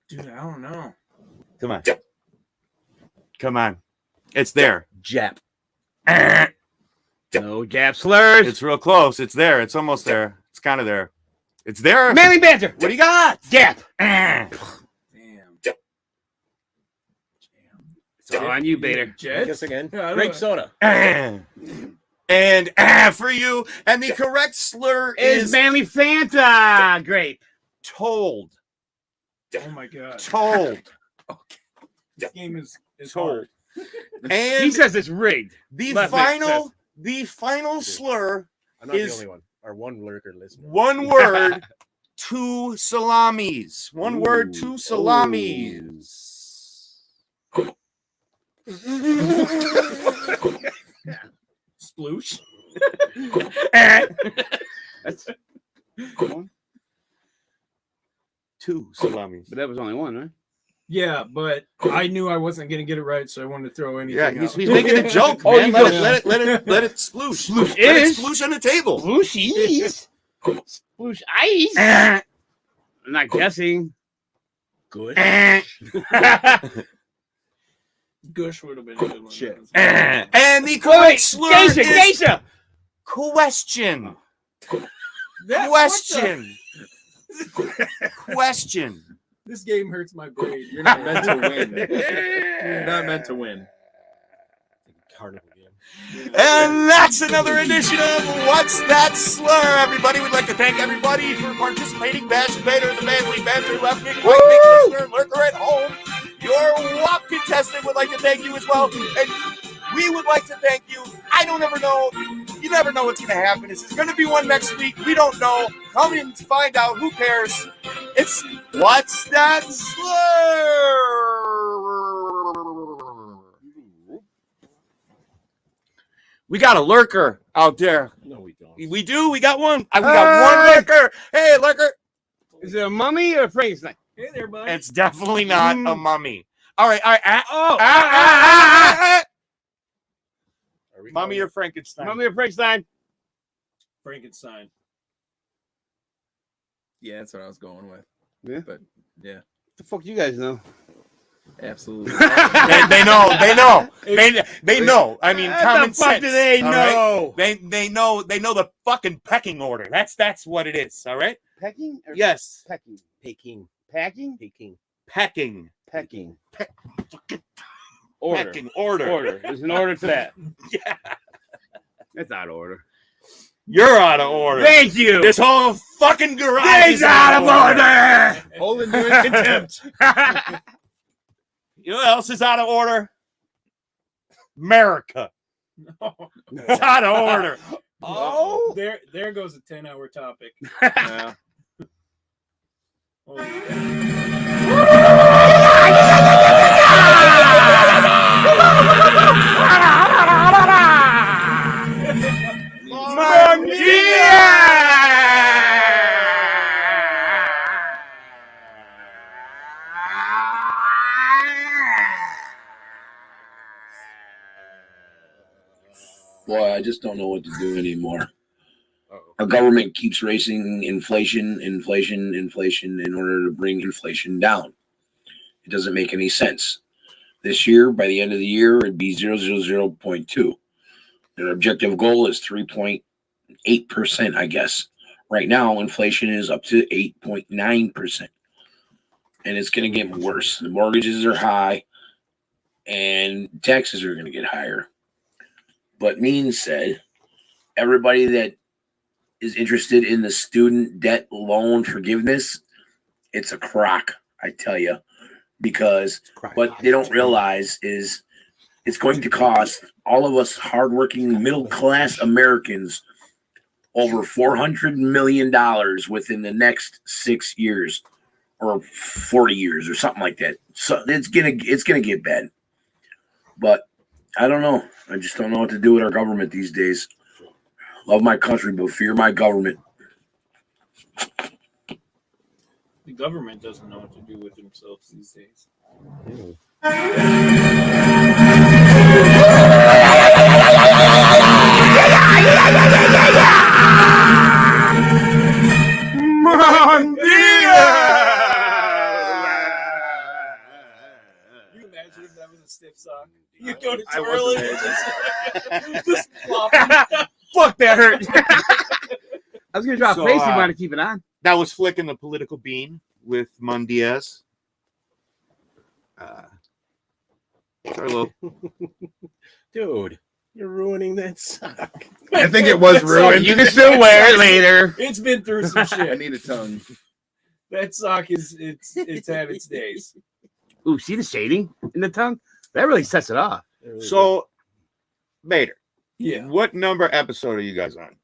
Dude, I don't know. Come on. It's there. Jap. No Jap slurs. It's real close. It's there. It's almost there. It's kind of there. It's there. Manly Banter. What do you got? Jap. Damn. It's all on you, Bader. Jets? Guess again. Yeah, I don't Grape know. soda. And for you. And the correct slur Is is Manly Fanta grape. told. Oh my god. Told. This game is Told. hard. He And says it's rigged. the Left final slur I'm not is- the only one. Our one lurker listener. one word, two salamis. One word, two salamis. Sploosh. That's Two salamis. but that was only one, right? Yeah, but I knew I wasn't gonna get it right, so I wanted to throw anything Yeah, out. he's making a joke, Oh, man. you Let go- it sploosh. Sploosh Let it is- sploosh on the table. Splooshies. Sploosh ice. I'm not guessing. Good. Gush would have been a good one. Shit. And the Wait, correct slur Geisha, is Geisha. question. That- Question. Question. This game hurts my brain. You're not meant to win. You're not meant to win. Carnival game. And that's another edition of What's That Slur? Everybody, we'd like to thank everybody for participating. Bash and Bader, the Manly Banter, Left Big White Big Listener, Lurker at Home. Your WAP contestant would like to thank you as well. And we would like to thank you. I don't ever know. You never know what's going to happen. Is there going to be one next week? We don't know. Come in to find out. Who cares? It's What's That Slur? We got a lurker out there. No, we don't. We do. We got one. We got one lurker. Hey, lurker. Is it a mummy or a Frankenstein? Hey there, buddy. It's definitely not a mummy. All right. Are we Mummy going- or Frankenstein? Mummy or Frankenstein? Frankenstein. Yeah, that's what I was going with. Yeah. But yeah, What the fuck do you guys know? absolutely. They know. They know. I mean, What common the fuck sense. do they all right? know? They know the fucking pecking order. That's what it is. All right. Pecking? Or Yes. Pecking. Peking. Packing? Peking. Pecking. Pecking. Fucking Order. Pecking order. Order. There's an order to that. Yeah. That's out of order. You're out of order. Thank you. This whole fucking garage He's is out of order. Holding you in contempt. You know what else is out of order? America. It's out of order. Oh, there goes a 10-hour topic. Yeah. Holy Boy, I just don't know what to do anymore. Our government keeps raising inflation in order to bring inflation down. It doesn't make any sense. This year, by the end of the year, it'd be 0.2. Their objective goal is 3.8%, I guess. Right now, inflation is up to 8.9%. And it's going to get worse. The mortgages are high, and taxes are going to get higher. But means said, everybody that is interested in the student debt loan forgiveness, it's a crock, I tell you, because what they don't realize is it's going to cost all of us hardworking middle-class Americans over $400 million within the next 6 years or 40 years or something like that. So it's gonna get bad. But I don't know. I just don't know what to do with our government these days. Love my country, but fear my government. The government doesn't know what to do with themselves these days. You imagine if that was a stiff sock? You go to twirl it and just flop it. Fuck, that hurt. I was gonna drop So, face. You want to keep it on? That was Flicking the Political Bean with Mun Diaz. Carlo. Dude, you're ruining that sock. I think it was ruined. You can still wear it later. It's been through some I shit. need a tongue. That sock is it's had its days. Ooh, see the shading in the tongue? That really sets it off. So, Bader, Yeah. what number episode are you guys on?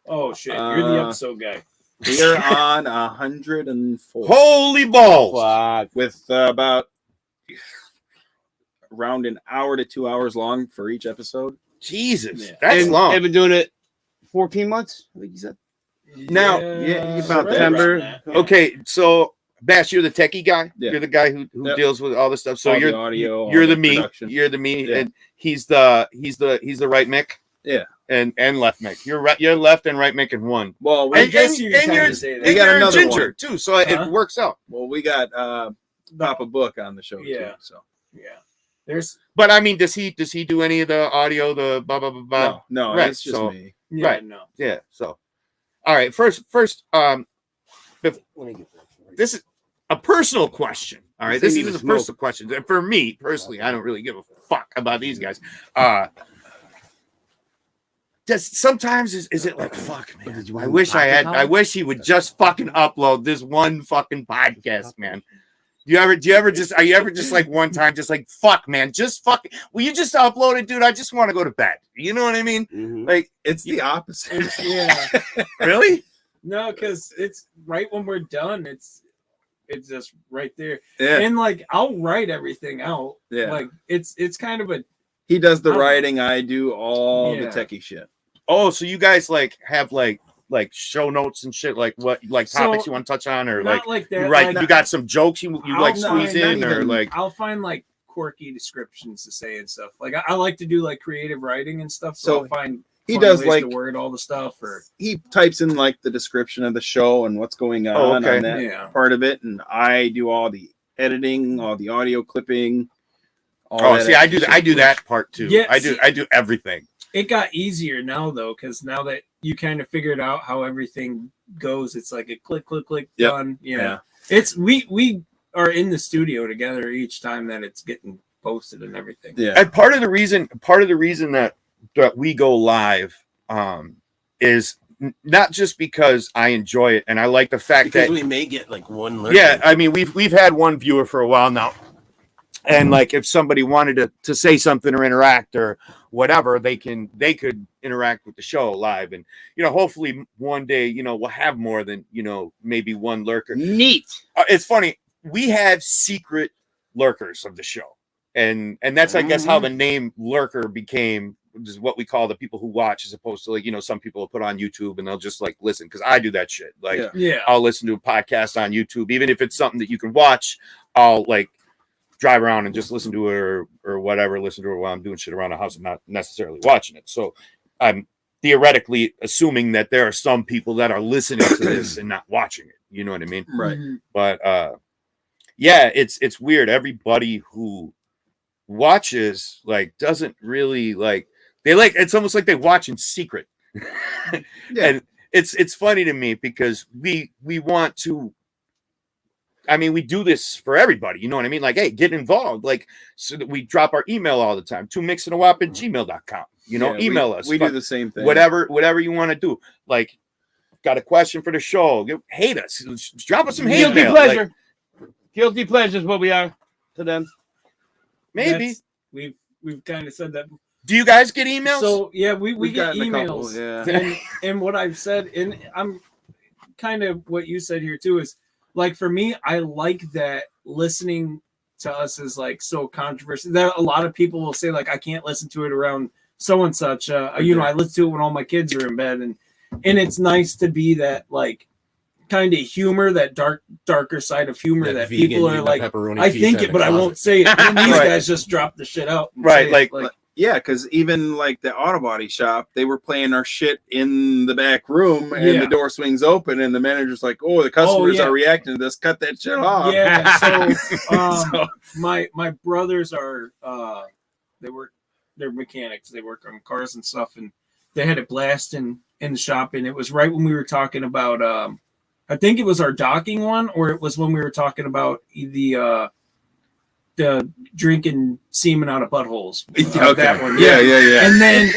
Oh shit, you're the episode guy. We're on 104. Holy balls! With about around an hour to 2 hours long for each episode. Jesus, Yeah. that's And long. I've been doing it 14 months, I think you said. Now- Yeah, about right September. around that, yeah. Okay, so Bash, you're the techie guy. Yeah. You're the guy who Yep. deals with all this stuff. So All the you're audio, you're all the the me. production. You're the me, Yeah. and he's the right Mick. Yeah. And left Mick. You're left and right Mick in one. Well, I we, guess you can and kinda you're, say that. and We got you're another Ginger one. too, so Huh? it works out. we got Papa Book on the show Yeah. too. So Yeah. There's But I mean, does he do any of the audio? The blah blah blah blah. no, Right, it's just so- me. yeah, Right. no. Yeah. So, all right. First, this is a personal question. All right, This this ain't is a even personal question. And for me personally, I don't really give a fuck about these guys. Sometimes is it like fuck, man? Did you I want wish the I had. pocket I wish he would just fucking upload this one fucking podcast, man. Do you ever just are you ever just like one time just like fuck, man, just fuck, will you just upload it, dude? I just want to go to bed. You know what I mean? Mhm. Like, It's the opposite. Yeah. really? No, because it's right when we're done, it's just right there. Yeah, And like I'll write everything out. yeah. Like it's kind of a He does the Oh. writing. I do all the Yeah. techie shit. Oh, so you guys like have like show notes and shit, like what like topics So, you want to touch on, or not like like that. you write like, you got some jokes you I'll like not- squeeze in, not or even- like I'll find like quirky descriptions to say and stuff. Like I like to do like creative writing and stuff. So So, I'll find he funny does, ways like- to word all the stuff or He types in like the description of the show and what's going on okay. on that Yeah. part of it, and I do all the editing, all the audio clipping. All oh, that see, I extra do shit. I do that part too. Yeah, I do everything. It got easier now though, because now that you kind of figured out how everything goes, it's like a click, click, click, Yep. done. Yeah. Yeah. It's we are in the studio together each time that it's getting posted and everything. Yeah, And part of the reason that we go live is not just because I enjoy it and I like the fact Because that we may get like one lurker. yeah, I mean we've had one viewer for a while now. And like if somebody wanted to say something or interact or whatever, they could interact with the show live. And hopefully one day, we'll have more than, maybe one lurker. Neat. It's funny, we have secret lurkers of the show. And that's I guess how the name lurker became, which is what we call the people who watch, as opposed to like, some people will put on YouTube and they'll just like listen, because I do that shit. Like Yeah. Yeah. I'll listen to a podcast on YouTube, even if it's something that you can watch. I'll like drive around and just listen to it or whatever, listen to it while I'm doing shit around the house and not necessarily watching it. So I'm theoretically assuming that there are some people that are listening to this and not watching it. You know what I mean? right. But yeah, it's weird. Everybody who watches like doesn't really like, they like, it's almost like they watch in secret. Yeah. And it's funny to me because we want to, I mean, we do this for everybody, you know what I mean? Like, hey, get involved. Like, so that we drop our email all the time, 2mixandawop@gmail.com. Yeah, email us. We do the same thing. Whatever you want to do. Like, got a question for the show? Hate us. Drop us some hate Guilty mail. pleasure. Like, Guilty pleasure is what we are to them. maybe. We've kind of said that. Do you guys get emails? So yeah, we We've get gotten a couple, emails. yeah. And what I've said, and I'm kind of what you said here too, is like for me, I like that listening to us is like so controversial that a lot of people will say like I can't listen to it around so and such. I listen to it when all my kids are in bed, and it's nice to be that like kind of humor, that darker side of humor that people are like, I think it, but I won't say it. And these guys just drop the shit out. Right, like yeah, because even like the auto body shop, they were playing our shit in the back room, and the door swings open, and the manager's like, "Oh, the customers are reacting to this. Cut that shit off." Yeah. So, my brothers are they're mechanics. They work on cars and stuff, and they had a blast in the shop, and it was right when we were talking about I think it was our docking one, or it was when we were talking about the drinking semen out of buttholes. Okay. That one. Yeah. And then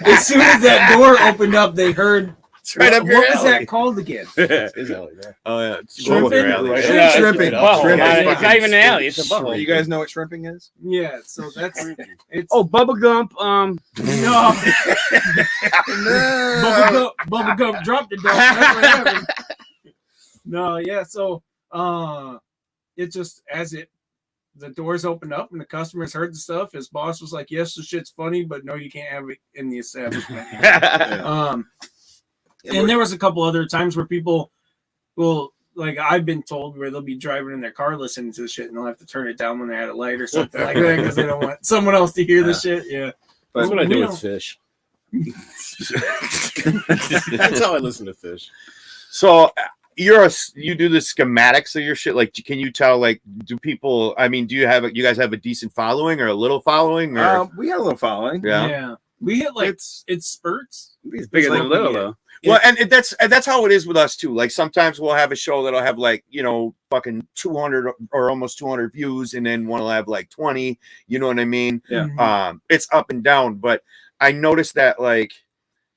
as soon as that door opened up, they heard. Right up your what was alley. that called again? Oh yeah, Shrimping? Shrimping. It's not even an alley; it's a butthole. You guys know what shrimping is? Yeah. So that's it's. Oh, Bubba Gump. No. Bubba Gump dropped it down. That's what happened. No, yeah. So it just the doors opened up and the customers heard the stuff. His boss was like, "Yes, the shit's funny, but no, you can't have it in the establishment." And there was a couple other times where people will, like I've been told, where they'll be driving in their car listening to the shit and they'll have to turn it down when they're at a light or something like that because they don't want someone else to hear the shit. Yeah, that's what I do with Fish. That's how I listen to Fish. So you do the schematics of your shit. Like, can you tell? Like, do people? I mean, you guys have a decent following or a little following? Or We got a little following. Yeah. We hit like it's spurts. It's bigger than little though. Well, and that's how it is with us too. Like sometimes we'll have a show that'll have like, fucking 200 or almost 200 views, and then one will have like 20. You know what I mean? Yeah. It's up and down, but I noticed that like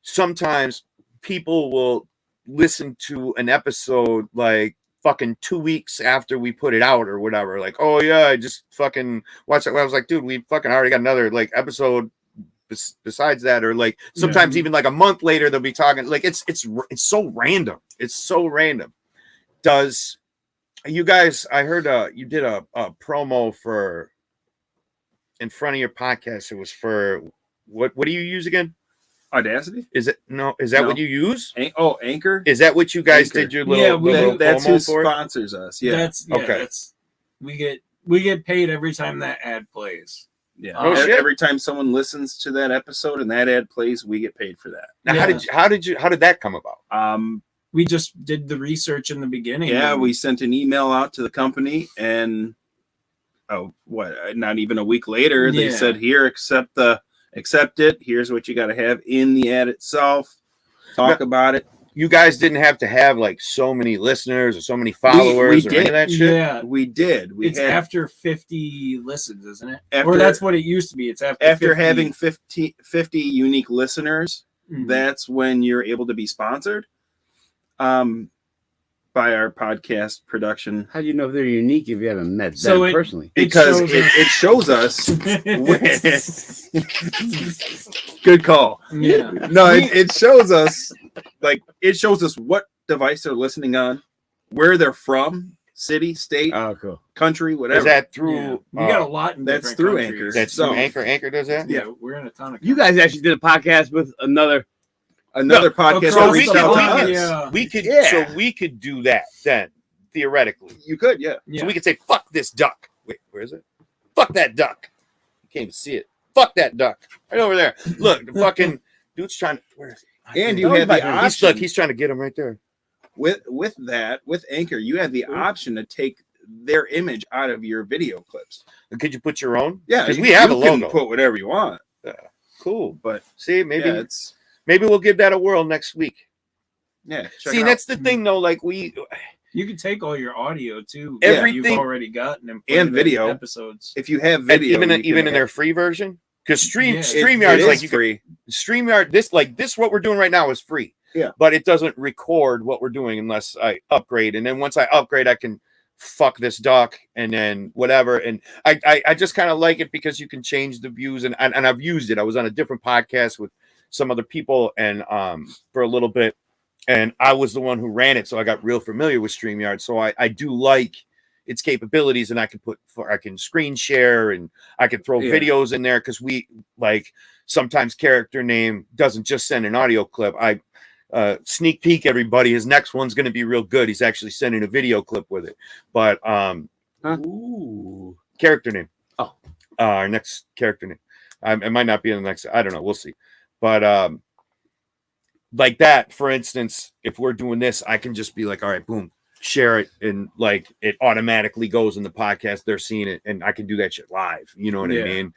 sometimes people will listen to an episode like fucking 2 weeks after we put it out or whatever. Like, oh yeah, I just fucking watched it. I was like, dude, we fucking already got another like episode besides that, or like sometimes even like a month later they'll be talking like it's so random. It's so random. Does you guys? I heard you did a promo for in front of your podcast. It was for what do you use again? Audacity? Is it no? Is that what you use? Anchor. Is that what you guys did your little that's promo who for? Sponsors us. Yeah. That's we get paid every time that ad plays. Yeah. Every time someone listens to that episode and that ad plays, we get paid for that. Now, how did that come about? We just did the research in the beginning. Yeah, we sent an email out to the company, and not even a week later, they said, "Here, accept it. Here's what you got to have in the ad itself. Talk about it." You guys didn't have to have like so many listeners or so many followers or any of that shit. Yeah, we did. It's after 50 listens, isn't it? Or that's what it used to be. It's after 50. Having 50 unique listeners. Mm-hmm. That's when you're able to be sponsored by our podcast production. How do you know if they're unique if you haven't met them personally? Because it shows us. Good call. Yeah. No, it shows us. Like, it shows us what device they're listening on, where they're from, city, state, country, whatever. Is that through? Yeah. We got a lot in that's through countries. Anchor. That's through Anchor. Anchor does that. Yeah, we're in a ton of. You guys actually did a podcast with another podcast that reached out to us. Yeah. We could, so we could do that then theoretically. You could, yeah. So we could say, "Fuck this duck." Wait, where is it? Fuck that duck. You can't even see it. Fuck that duck. Right over there. Look, the fucking dude's trying to. Where is it? And you had the option. He's trying to get him right there. With Anchor, you had the option to take their image out of your video clips. And could you put your own? Yeah, because we have a logo. You can put whatever you want. Yeah, cool. But see, maybe we'll give that a whirl next week. Yeah. See, that's the thing, though. Like you can take all your audio too. Everything you've already gotten and video episodes. If you have video, even in their free version. Because StreamYard is like free. StreamYard, this what we're doing right now is free. Yeah. But it doesn't record what we're doing unless I upgrade. And then once I upgrade, I can fuck this duck, and then whatever. And I just kind of like it because you can change the views, and I've used it. I was on a different podcast with some other people, and for a little bit, and I was the one who ran it, so I got real familiar with StreamYard. So I do like its capabilities, and I can screen share, and I can throw videos in there, because we like sometimes character name doesn't just send an audio clip. Sneak peek, everybody, his next one's going to be real good. He's actually sending a video clip with it. But character name. Our next character name. It might not be in the next, I don't know, we'll see. But like that, for instance, if we're doing this, I can just be like, all right, boom, share it, and like it automatically goes in the podcast. They're seeing it, and I can do that shit live. You know what I mean?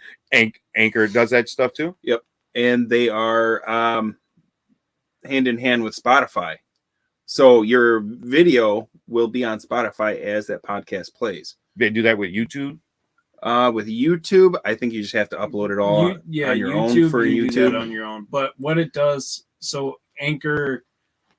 Anchor does that stuff too. Yep. And they are hand in hand with Spotify. So your video will be on Spotify as that podcast plays. They do that with YouTube? With YouTube, I think you just have to upload it all on your own for you YouTube. do that on your own. But what it does, so Anchor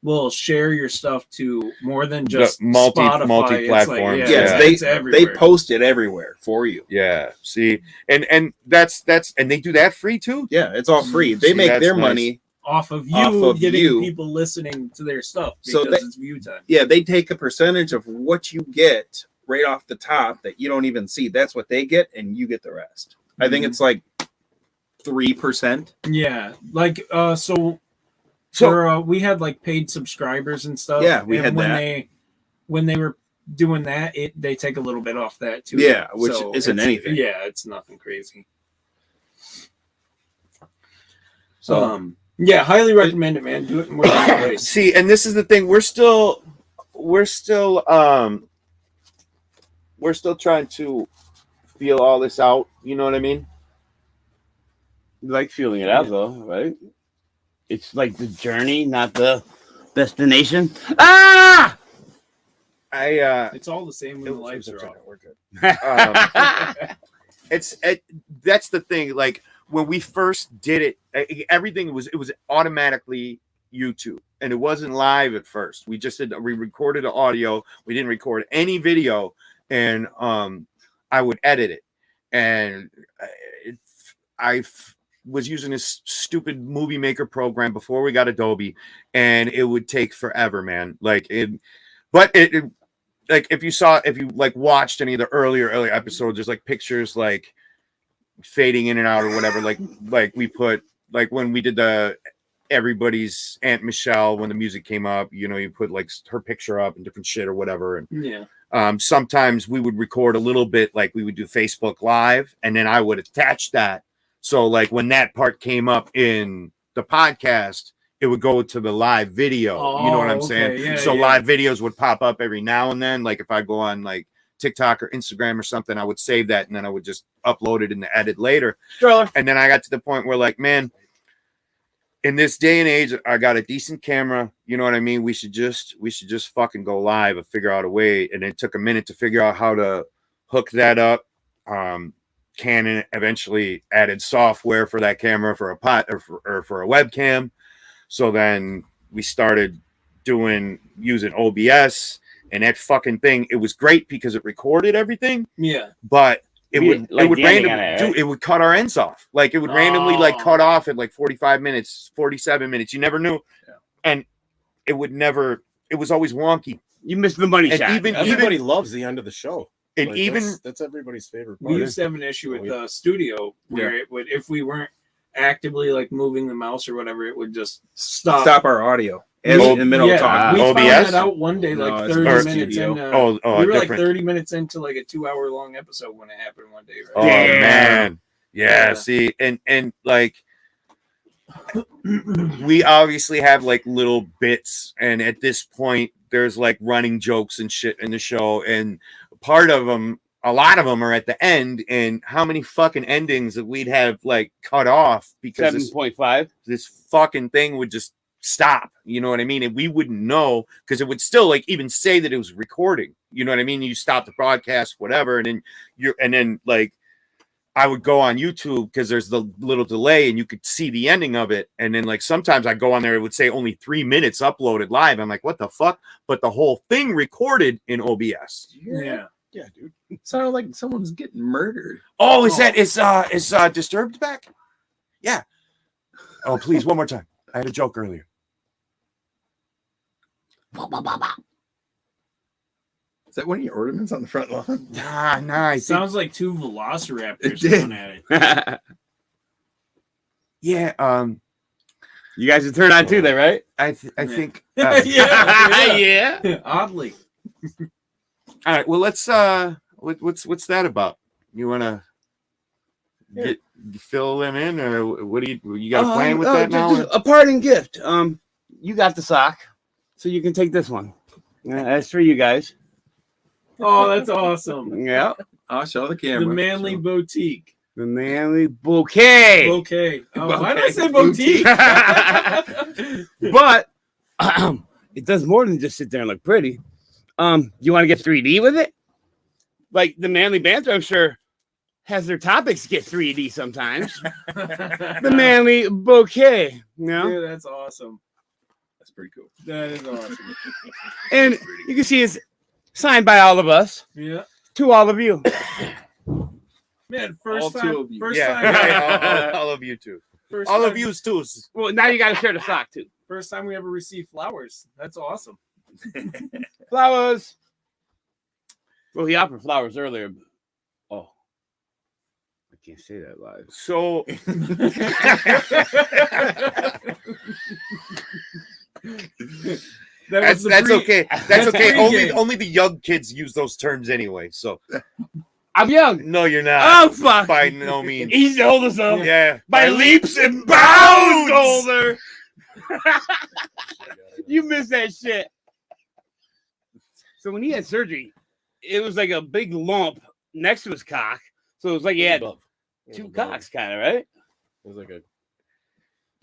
will share your stuff to more than just multi-platforms. Like, yes, they post it everywhere for you. Yeah. See, and that's and they do that free too. Yeah, it's all free. They make their money off of getting people listening to their stuff, because it's view time. Yeah, they take a percentage of what you get right off the top that you don't even see. That's what they get, and you get the rest. I think it's like 3%. Yeah, like so we had like paid subscribers and stuff. Yeah, we had when they were doing that, they take a little bit off that too. Yeah, which isn't anything. Yeah, it's nothing crazy. So yeah, highly recommend it, man. Do it in more ways. See, and this is the thing. We're still trying to feel all this out. You know what I mean? You like feeling it out, though, right? It's like the journey, not the destination. Ah! It's all the same when the lights are off. We're good. That's the thing. Like when we first did it, everything was automatically YouTube, and it wasn't live at first. We recorded the audio. We didn't record any video, and I would edit it, and I was using this stupid movie maker program before we got Adobe, and it would take forever, man. Like like if you like watched any of the earlier episodes, there's like pictures like fading in and out or whatever. Like we put, like when we did the everybody's Aunt Michelle, when the music came up, you know, you put like her picture up and different shit or whatever. And sometimes we would record a little bit, like we would do Facebook Live, and then I would attach that. So like when that part came up in the podcast, it would go to the live video. You know what I'm saying? Yeah, so live videos would pop up every now and then. Like if I go on like TikTok or Instagram or something, I would save that, and then I would just upload it in the edit later. Stroller. And then I got to the point where like, man, in this day and age, I got a decent camera. You know what I mean? We should just fucking go live and figure out a way. And it took a minute to figure out how to hook that up. Canon eventually added software for that camera for a for a webcam. So then we started using OBS, and that fucking thing, it was great because it recorded everything. Yeah. But it would randomly it would cut our ends off. Like it would randomly like cut off at like 45 minutes, 47 minutes. You never knew. Yeah. And it was always wonky. You missed the money shot. Everybody loves the end of the show. And like that's everybody's favorite part. We used to have an issue with the studio where it would, if we weren't actively like moving the mouse or whatever, it would just stop our audio in the middle of talking. We OBS? found that out one day, like 30 minutes in. We were like different. 30 minutes into like a 2-hour long episode when it happened one day. Right? Oh man, yeah. See, and like we obviously have like little bits, and at this point, there's like running jokes and shit in the show, and a lot of them are at the end, and how many fucking endings that we'd have like cut off because 7.5. This fucking thing would just stop. You know what I mean? And we wouldn't know because it would still like even say that it was recording. You know what I mean? You stop the broadcast, whatever, and then like I would go on YouTube because there's the little delay and you could see the ending of it. And then like sometimes I go on there, it would say only 3 minutes uploaded live. I'm like, what the fuck? But the whole thing recorded in OBS. Yeah. Yeah, dude. It sounded like someone's getting murdered. Oh, is Disturbed back? Yeah. Oh, please, one more time. I had a joke earlier. Is that one of your ornaments on the front lawn? Nah. It sounds like two velociraptors going at it. Yeah. You guys are turned on too, there, right? I think. Yeah. Oddly. All right. Well, let's. What's that about? You want to fill them in, or what do you got a plan with that now? Just a parting gift. You got the sock, so you can take this one. That's for you guys. Oh, that's awesome. Yeah. I'll show the camera. The Manly Boutique. The Manly Bouquet. Bouquet. Oh, why did I say boutique? But it does more than just sit there and look pretty. You want to get 3D with it? Like the Manly Banter, I'm sure, has their topics get 3D sometimes. The Manly Bouquet. You know? Dude, that's awesome. That's pretty cool. That is awesome. And you can see it's signed by all of us. Yeah. To all of you. Man, All first two time. of you. First Yeah, time. right, all of you too. First All time, of you too. Well, now you got to share the sock too. First time we ever received flowers. That's awesome. Flowers. Well, he offered flowers earlier. But... Oh. I can't say that live. So. That's okay. That's okay. Only the young kids use those terms anyway. So I'm young. no, you're not. Oh, fuck. By no means. He's the oldest of them. Yeah. By leaps and bounds older. You missed that shit. So when he had surgery, it was like a big lump next to his cock. So it was like he had two cocks, kind of, right? It was like a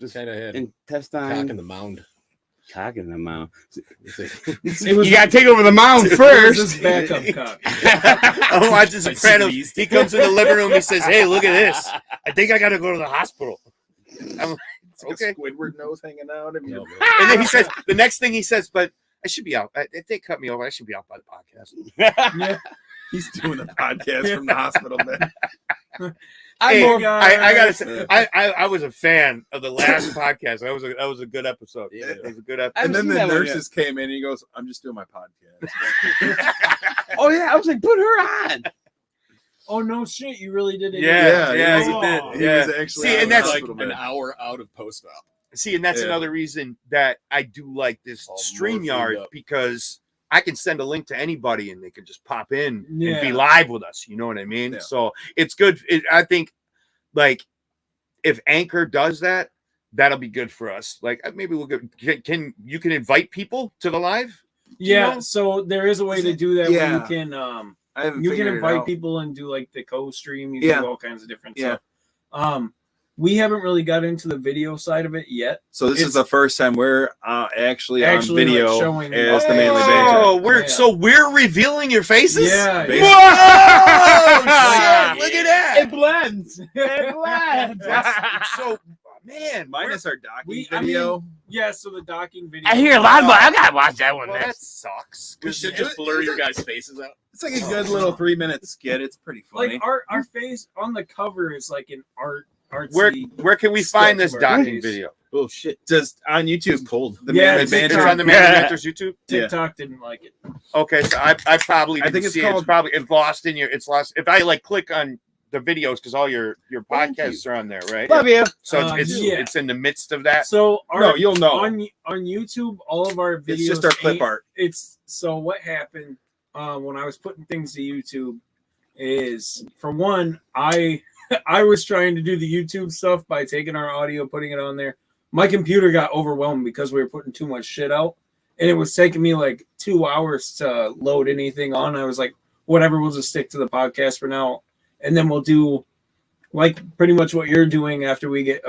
just kind of had Intestine. cock in the mound. Cock in the mound. It was You got to take over the mound this first. backup cup. I'm watching Sopranos. He comes in the living room. He says, "Hey, look at this. I think I got to go to the hospital." I'm like, okay. Squidward nose hanging out. And And then he says, the next thing he says, "But I should be out. If they cut me over, I should be out by the podcast." Yeah. he's doing the podcast from the hospital bed. Hey, I gotta say, I was a fan of the last podcast. That was a good episode. Yeah. It was a good episode. And then seen the that one nurses came in and he goes, "I'm just doing my podcast." Oh, yeah. I was like, put her on. Oh no shit! You really did it. Yeah, he yeah, was- he Oh. did. He Yeah. was actually See, on and the that's like hospital an bed. hour out of post op. See, and that's Yeah. another reason that I do like this All StreamYard morphined up. because I can send a link to anybody and they can just pop in and be Yeah. live with us. You know what I mean? Yeah. So it's good. I think, like, if Anchor does that, that'll be good for us. Like, maybe we'll can you invite people to the live? Yeah. You know? So there is a way to do that where Yeah. you can I haven't you can figured it invite out. people and do like the co-stream. You Yeah. can do all kinds of different Yeah. stuff. We haven't really got into the video side of it yet. So this is It's- the first time we're actually on Actually, video like, showing as it. the Manly Oh, Banter. we're revealing your faces. Yeah. Basically. Oh, shit, look at that. It blends. It blends. So, man, Minus our docking We- video. Yeah. So the docking video. I hear a lot about I got to watch that one well, next. that sucks. We should just blur your guys' faces out. It's like a good little 3-minute skit. It's pretty funny. Like our face on the cover is like an Where artsy. can we find this sketch of our docking face. video? Oh shit! Just on YouTube. Cold. The Yeah, Manly it's It's Banter. on the Manly Banter's YouTube. TikTok didn't like it. Okay, so I probably I didn't think it's see it. It's called- probably it's lost. If I like click on the videos because all your Thank podcasts are on there, right? Love you. So it's yeah. it's in the midst of that. So No, you'll know. on YouTube, all of our videos. It's just our clip ain't- art. It's so what happened when I was putting things to YouTube is, for one, I was trying to do the YouTube stuff by taking our audio, putting it on there. My computer got overwhelmed because we were putting too much shit out, and it was taking me like 2 hours to load anything on. I was like, whatever, we'll just stick to the podcast for now, and then we'll do like pretty much what you're doing after we get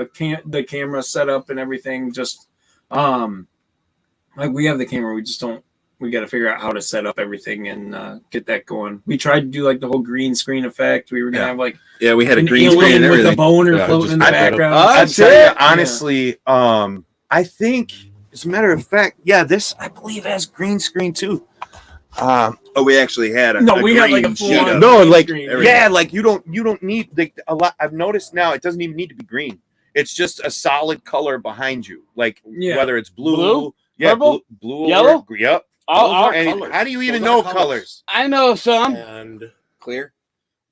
the camera set up and everything. Just like we have the camera, we just don't we got to figure out how to set up everything and get that going. We tried to do like the whole green screen effect. We were gonna have like we had a an green screen alien and with a everything. boner Yeah, floating in the just- background. I'd tell you honestly, I think as a matter of fact, this I believe has green screen too. We actually had a we had like a green full sheet on of- No, green like screen. like you don't need like a lot. I've noticed now it doesn't even need to be green. It's just a solid color behind you, like whether it's blue, Purple? blue, Yellow? Yep. colors. How do you even Those know are colors? I know some. And clear.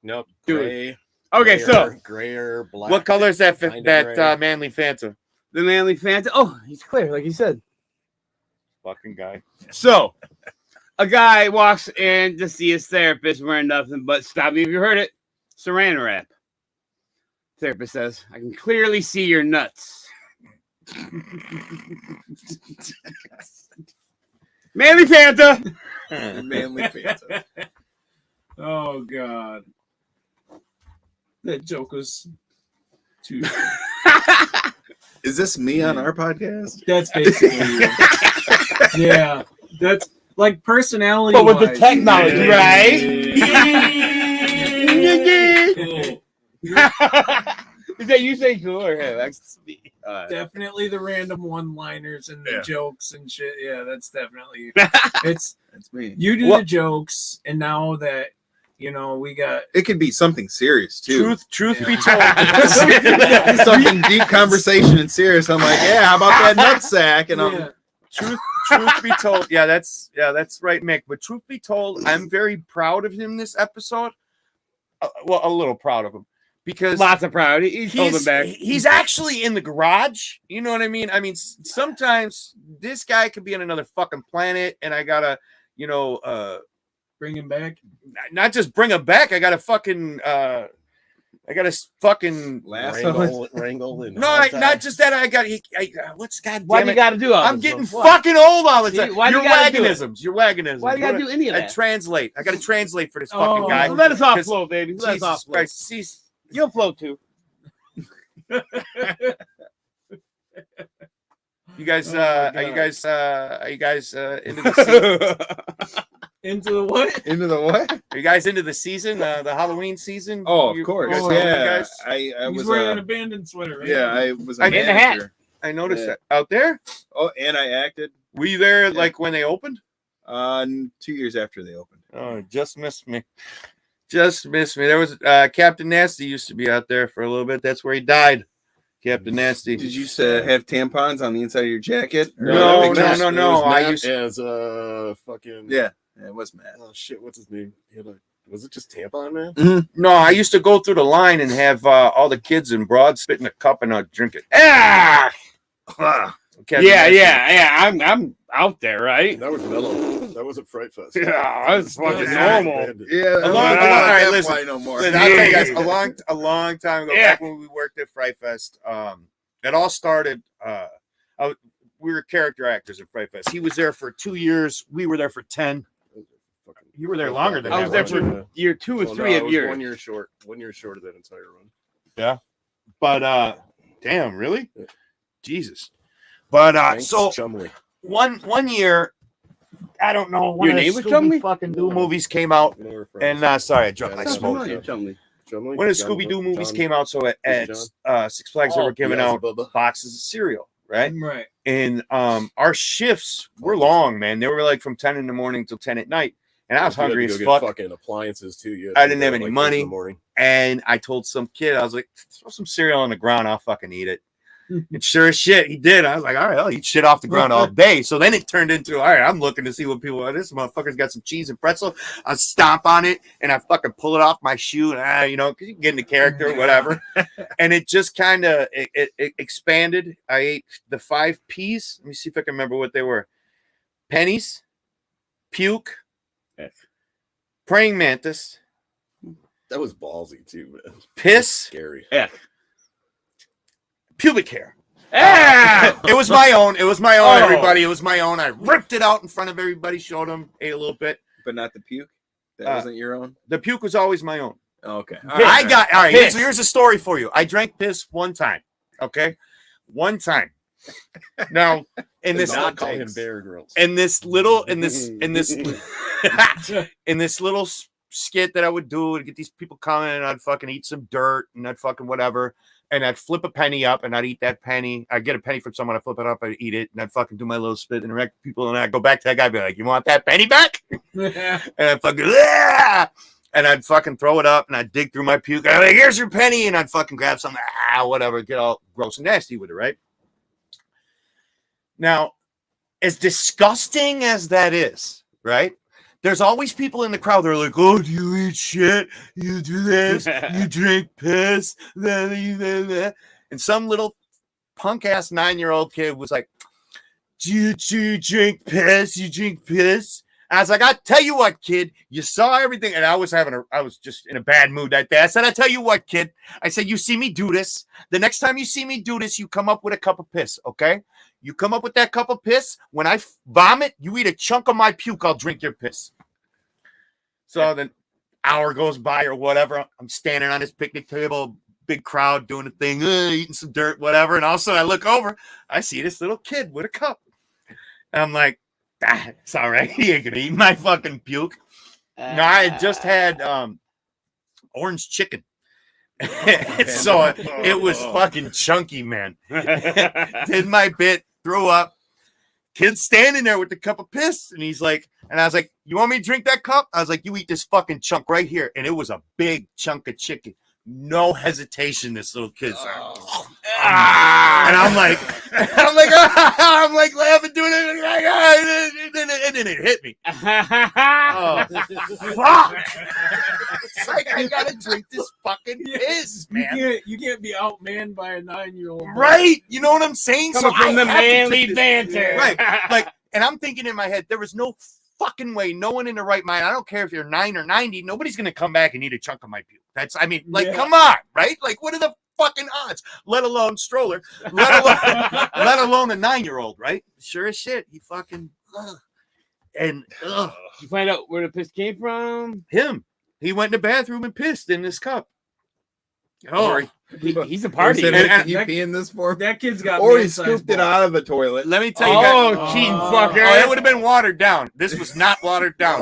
nope, Dude. gray. Okay, so gray or black. What color is that? Kinda gray. Manly Fanta. the Manly Banter. Oh, he's clear, like you said. Fucking guy. So, a guy walks in to see his therapist wearing nothing but, stop me if you heard it, saran wrap. Therapist says, I can clearly see your nuts. Manly Panther. Manly Panther. Oh God, that joke was too. Is this me on our podcast? That's basically it. Yeah, that's like personality. But with the technology, right? Is that you say cool or hey, that's me? Definitely the random one-liners and the jokes and shit. Yeah, that's definitely it's. That's me. You do the jokes, and now that we got It could be something serious too. Truth be told, Something deep conversation and serious. I'm like, how about that nutsack? And truth be told, that's right, Mick. But truth be told, I'm very proud of him this episode. Well, a little proud of him because lots of proud. He's holding back. He's actually in the garage. You know what I mean? I mean, sometimes this guy could be on another fucking planet, and I gotta, bring him back. Not just bring him back. I gotta fucking. I got to fucking wrangle and not just that. I got what's God Why damn do it? you got to do all I'm this? getting fucking old all the See, time. why do Your you gotta do it? wagonisms. Your wagonisms. Why do you got to do any of I that? translate. I got to translate for this Oh, fucking guy. Let us off 'Cause flow, baby. Let us Jesus off flow. Christ. See, You'll flow too. you guys, Oh my are you God. guys into the season? Into the what? into the what? Are you guys into the season? The Halloween season? Oh, of You course. guys Oh, Halloween Yeah. guys? I He's was wearing an abandoned sweater. Right? I was a I did the hat. manager. I noticed Yeah. that out there. Oh, and I acted Were you there Yeah. like when they opened? 2 years after they opened. Oh, just missed me. Just missed me. There was Captain Nasty used to be out there for a little bit. That's where he died. Captain Nasty. Did you have tampons on the inside of your jacket? No, Or- no, no, no. I Matt used as fucking Yeah, it was Matt. Oh shit, what's his name? He had was it just tampon man? no. I used to go through the line and have all the kids and broads spit in a cup and I'd drink it. Ah! Captain Yeah, Nasty. yeah. I'm out there, right? That was mellow. That wasn't Fright Fest. Yeah, that's fucking Yeah. normal. Yeah, All right, listen. no more. Listen, I'll tell you guys, a long time ago, Yeah. back when we worked at Fright Fest, it all started. We were character actors at Fright Fest. He was there for 2 years. We were there for 10. You were there longer than I that. was there weren't you? for year 2 or Well, 3 no, of I was yours. 1 year short. 1 year short of that entire run. But damn, really? Jesus. But Thanks, so Chumley. one year, I don't know. One Your of the name was Scooby Chumley? fucking Doo movies came out, You know, we're friends. and sorry, I dropped Yeah, my that's smoke. familiar. Chumley. Chumley? When the John- Scooby Doo movies John- came out, so at John? Six Flags, they were giving yes, out Bubba. boxes of cereal, right? Right. And our shifts were long, man. They were like from 10 in the morning till 10 at night, and I was You had to hungry go as get fuck. Fucking appliances too. You had I to didn't go have at, any like, 8 money. in the morning. And I told some kid, I was like, throw some cereal on the ground, I'll fucking eat it. And sure as shit, he did. I was like, all right, I'll eat shit off the ground all day. So then it turned into, all right, I'm looking to see what people are. This motherfucker's got some cheese and pretzel. I stomp on it and I fucking pull it off my shoe and because you get into character, whatever. And it just kind of it expanded. I ate the 5 P's. Let me see if I can remember what they were: pennies, puke, praying mantis, That was ballsy too, man. piss, Scary. pubic hair. Yeah. It was my own. It was my own, Oh. everybody. It was my own. I ripped it out in front of everybody, showed them, ate a little bit. But not the puke. That Uh, wasn't your own. The puke was always my own. Oh, okay. All I right. got, all right, Piss. here's a story for you. I drank piss one time. Okay. One time. Now, in this not call him Bear Grylls. in this little in this little skit that I would do to get these people coming, and I'd fucking eat some dirt and I'd fucking whatever, and I'd flip a penny up and I'd eat that penny. I'd get a penny from someone, I'd flip it up, I'd eat it, and I'd fucking do my little spit, interact with people, and I'd go back to that guy, and be like, "You want that penny back?" And I'd fucking and I'd fucking throw it up, and I'd dig through my puke. I'd be like, "Here's your penny," and I'd fucking grab something, whatever, get all gross and nasty with it, right? Now, as disgusting as that is, right? There's always people in the crowd that are like, "Oh, do you eat shit? You do this? You drink piss?" And some little punk-ass 9-year-old kid was like, do you drink piss? You drink piss? I was like, "I tell you what, kid, you saw everything." And I was just in a bad mood that day. I said, "I tell you what, kid." I said, "You see me do this. The next time you see me do this, you come up with a cup of piss, okay? You come up with that cup of piss. When I vomit, you eat a chunk of my puke. I'll drink your piss." So then hour goes by or whatever. I'm standing on this picnic table, big crowd doing a thing, eating some dirt, whatever. And all of a sudden I look over, I see this little kid with a cup. And I'm like, it's all right. He ain't gonna eat my fucking puke. No, I had just had orange chicken. So it was fucking chunky, man. Did my bit, threw up. Kid's standing there with the cup of piss, and he's like, and I was like, "You want me to drink that cup?" I was like, "You eat this fucking chunk right here." And it was a big chunk of chicken. No hesitation, this little kid's and I'm like laughing, doing it, and then it hit me. Oh, fuck! It's like I gotta drink this fucking piss, man. You can't be outmanned by a 9-year-old, right? You know what I'm saying? Coming from the Manly Banter, right? Like, and I'm thinking in my head, there was no fucking way, no one in the right mind. I don't care if you're 9 or 90. Nobody's gonna come back and eat a chunk of my puke. Come on, right? Like, what are the fucking odds? Let alone stroller, let alone a 9-year-old, right? Sure as shit, he fucking You find out where the piss came from? Him. He went in the bathroom and pissed in this cup. Oh, he's a party. And you peeing this for? That kid's got. Or he scooped it out of the toilet. Let me tell you. Cheating fucker! Oh, it would have been watered down. This was not watered down.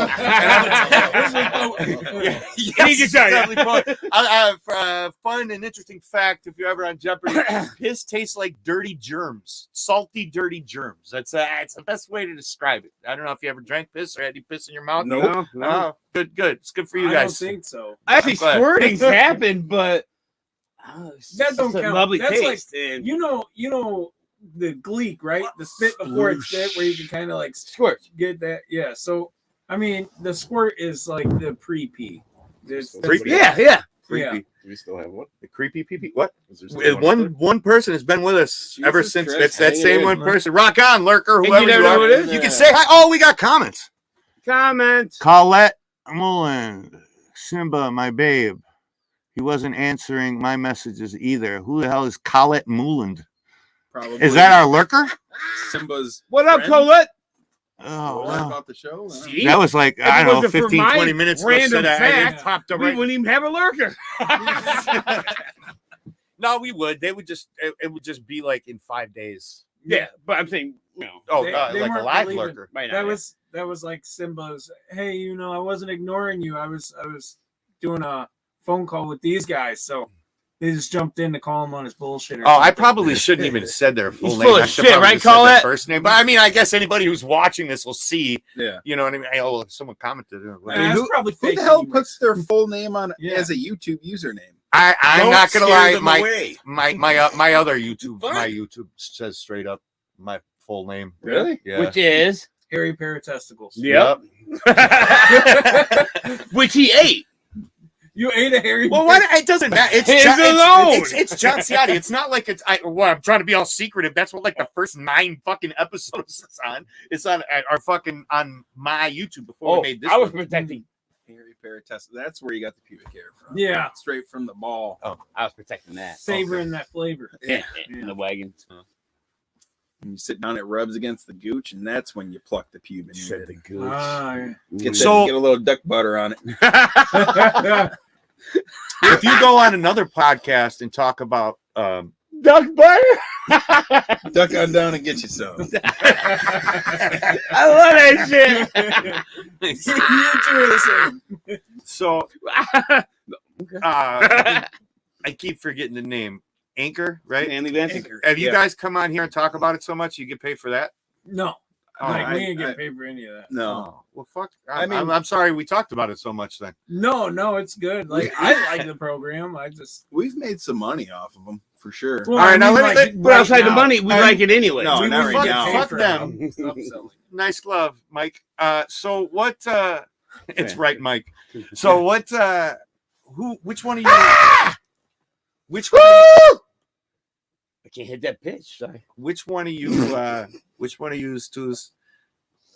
Fun and interesting fact: if you're ever on Jeopardy, piss tastes like dirty germs, salty, dirty germs. It's the best way to describe it. I don't know if you ever drank piss or had any piss in your mouth. No. Oh, good. It's good for you guys. I don't think so. Actually, squirting's happened, but. That don't count. Lovely That's taste. Like, you know the gleek, right? The spit before it's spit, where you can kind of like squirt. Get that, yeah. So I mean, the squirt is like the pre-pee. Creepy, yeah. Creepy. Do we still have one? The creepy pee. What? One person has been with us ever since. Christ. It's that same one person. Rock on, lurker, whoever you know are. who it is? You can say hi. Oh, we got comments. Colette Mullen, Simba, my babe. He wasn't answering my messages either. Who the hell is Colette Mullen? Probably. Is that our lurker? Simba's. What up, Colette? Oh, What wow. about the show? That was like, If I it don't know, wasn't for 15, my 20 minutes ago. random I fact, popped up we right. wouldn't even have a lurker. No, we would. They would just, it would just be like in 5 days. Yeah, but I'm saying, you know. Oh, They like a weren't live believing. lurker. That was like Simba's. Hey, you know, I wasn't ignoring you. I was doing a phone call with these guys, so they just jumped in to call him on his bullshit. Or I something. probably shouldn't even said their full He's name. full of I should shit, probably right, just said their Colette? first name. But I mean, I guess anybody who's watching this will see. Yeah. You know what I mean? Oh, someone commented. Yeah, that's probably Who fake the hell anyway. puts their full name on Yeah. as a YouTube username? I'm Don't not gonna scare lie. them My away. my other YouTube, What? my YouTube says straight up my full name. Really? Yeah. Which is? Hairy pair of testicles. Yep. Which he ate. You ate a hairy. Well, what? It doesn't matter. It's Hands John, alone. it's John Ciotti. It's not like it's. I'm trying to be all secretive. That's what like the first 9 fucking episodes is on. It's on our fucking on my YouTube before we made this. I was one. protecting. Hairy paratest. That's where you got the pubic hair from. Yeah. Straight from the ball. Oh, I was protecting that. Savoring that flavor. Yeah. In the wagon. And you sit down, it rubs against the gooch, and that's when you pluck the pube. Said the gooch. Get So- a little duck butter on it. If you go on another podcast and talk about Duck butter? Duck on down and get you some. I love that shit. You two are the same. So, I keep forgetting the name. Anchor, right? Manly Banter. Have you guys come on here and talk about it so much you get paid for that? No. Oh, Like, we I- didn't get paid for any of that. No. Oh, well, fuck. I mean- I'm sorry we talked about it so much then. No, it's good. Like, I like the program. I just. We've made some money off of them for sure. Well, All right, I now mean, let- like, But outside the now, money, we like it anyway. No, we not wouldn't right get now. paid Fuck for them. upselling. Nice glove, Mike. So what? It's right, Mike. So what? Which one of you? Which one? I can't hit that pitch. Sorry. Which one of you? Which one of you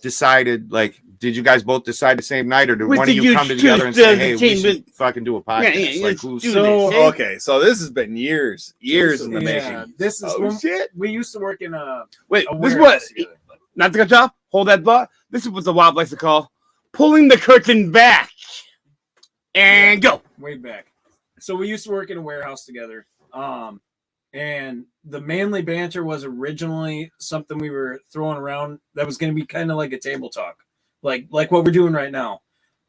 decided? Like, did you guys both decide the same night, or did With one the of you huge come together and truth, say, "Hey, we entertainment- should fucking do a podcast"? Yeah, like, let's who's do So- this. Okay, so this has been years in the Yeah, making. this is Oh, when shit. we used to work in Wait, a this is warehouse what, together. not to cut you off, hold that thought. This is what the WAP likes to call pulling the curtain back. And go. Way back. So we used to work in a warehouse together. And the Manly Banter was originally something we were throwing around that was going to be kind of like a table talk, like what we're doing right now.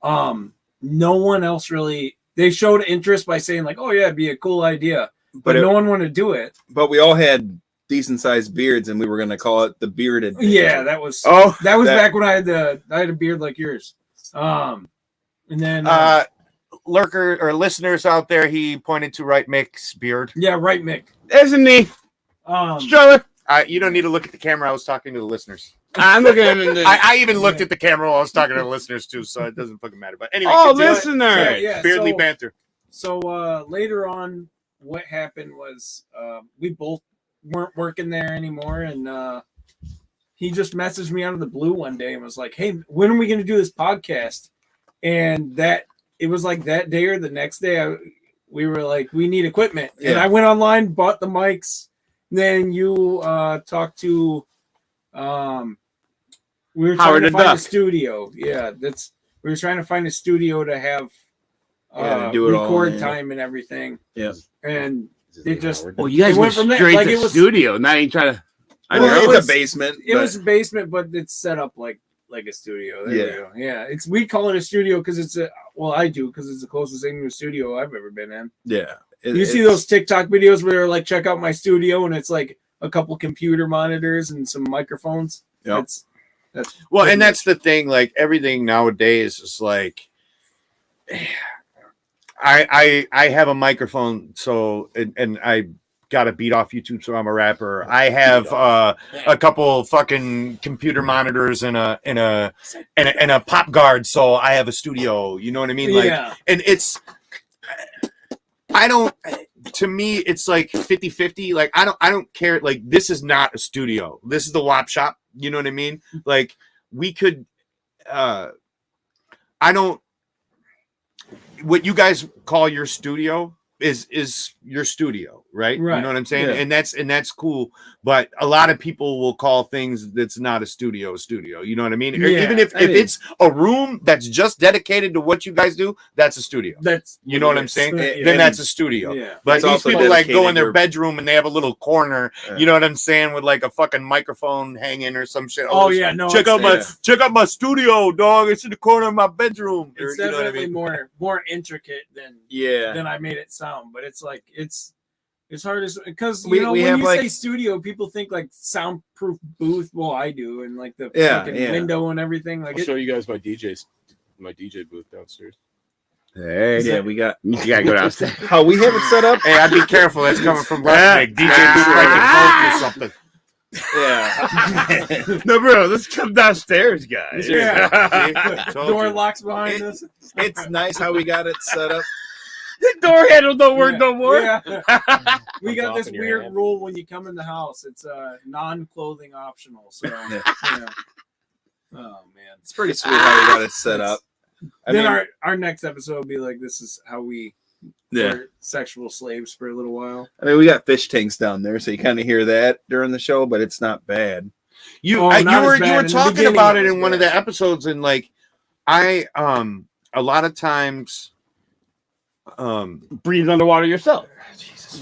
No one else really. They showed interest by saying like, "Oh yeah, it'd be a cool idea," but no one wanted to do it. But we all had decent sized beards, and we were going to call it the bearded. Yeah, that was Oh, that was that- back when I had a beard like yours. And then Lurker or listeners out there, he pointed to right Mick's beard. yeah, right, Mick. Isn't me, Stroller? You don't need to look at the camera. I was talking to the listeners. I'm looking at him in the. I even looked at the camera while I was talking to the listeners too, so it doesn't fucking matter. But anyway, Oh, continue. listener. Yeah, Beardly so- Banter. So later on, what happened was we both weren't working there anymore, and he just messaged me out of the blue one day and was like, "Hey, when are we going to do this podcast?" And that it was like that day or the next day, we were like, "We need equipment," and Yeah. I went online, bought the mics. Then you talked to, we were trying Howard to the find a Duck. studio. Yeah, we were trying to find a studio to have Yeah, to do it all record in. time and everything. Yeah. And it just Oh, you guys It went went from there, straight like, to it was- studio. Not even trying to. I Well, know. it it's was- a basement. it but- was a basement, but it's set up like a studio. There we go. Yeah, it's we call it a studio because it's I do because it's the closest thing to a studio I've ever been in. yeah. You see those TikTok videos where they're like, check out my studio, and it's like a couple computer monitors and some microphones. Yep. That's Well, and that's the thing. Like everything nowadays is like, I have a microphone, so and I got a beat off YouTube, so I'm a rapper. I have a couple fucking computer monitors and a pop guard, so I have a studio. You know what I mean? Like, yeah. and it's. I don't. To me, it's like 50-50. Like I don't care. Like this is not a studio. This is the WAP shop. You know what I mean? Like we could. I don't. What you guys call your studio is your studio, right? Right. You know what I'm saying? Yeah. And that's cool. But a lot of people will call things that's not a studio. You know what I mean? Or Yeah, even if it's a room that's just dedicated to what you guys do, that's a studio. That's You know what I'm saying? Yeah. Then that's a studio. Yeah. But It's these also people like go in dedicated their to- bedroom and they have a little corner, you know what I'm saying, with like a fucking microphone hanging or some shit. Oh yeah, no. check out my studio, dog. It's in the corner of my bedroom. Or, It's you know what I definitely mean? more intricate than Yeah. I made it sound, but it's like it's hard as because We when have, you like- say studio, people think like soundproof booth. Well, I do, and like the Yeah, fucking yeah. window and everything. Like I'll it, show you guys my DJ booth downstairs. Hey, Yeah, we got. you gotta go downstairs. How we have it set up? Hey, I'd be careful. That's coming from Yeah. Black DJ like or something. Yeah. No, bro, let's come downstairs, guys. Yeah. Told door you. locks behind us. It's nice how we got it set up. The door handle don't work Yeah. no more. Yeah. We Comes got off this in your weird hand. rule when you come in the house. It's non-clothing optional. So, Yeah. yeah. Oh man. It's pretty sweet how we got it set up. I then mean, our next episode will be like, this is how we yeah. were sexual slaves for a little while. I mean, we got fish tanks down there, so you kind of hear that during the show, but it's not bad. You Oh, you not as were bad. In the talking beginning about it it was in one of bad. the episodes, and like I a lot of times Breathe underwater yourself.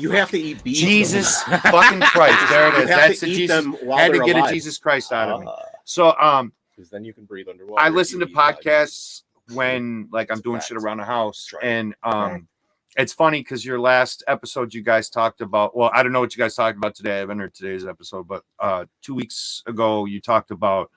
You have to eat beef. Jesus fucking Christ. There it is. You have That's to the eat Jesus. them while Had to they're get alive. a Jesus Christ out of me. So, Because then you can breathe underwater. I listen to You eat alive. podcasts when like I'm doing shit around the house, and it's funny because your last episode you guys talked about. Well, I don't know what you guys talked about today. I haven't heard today's episode, but 2 weeks ago you talked about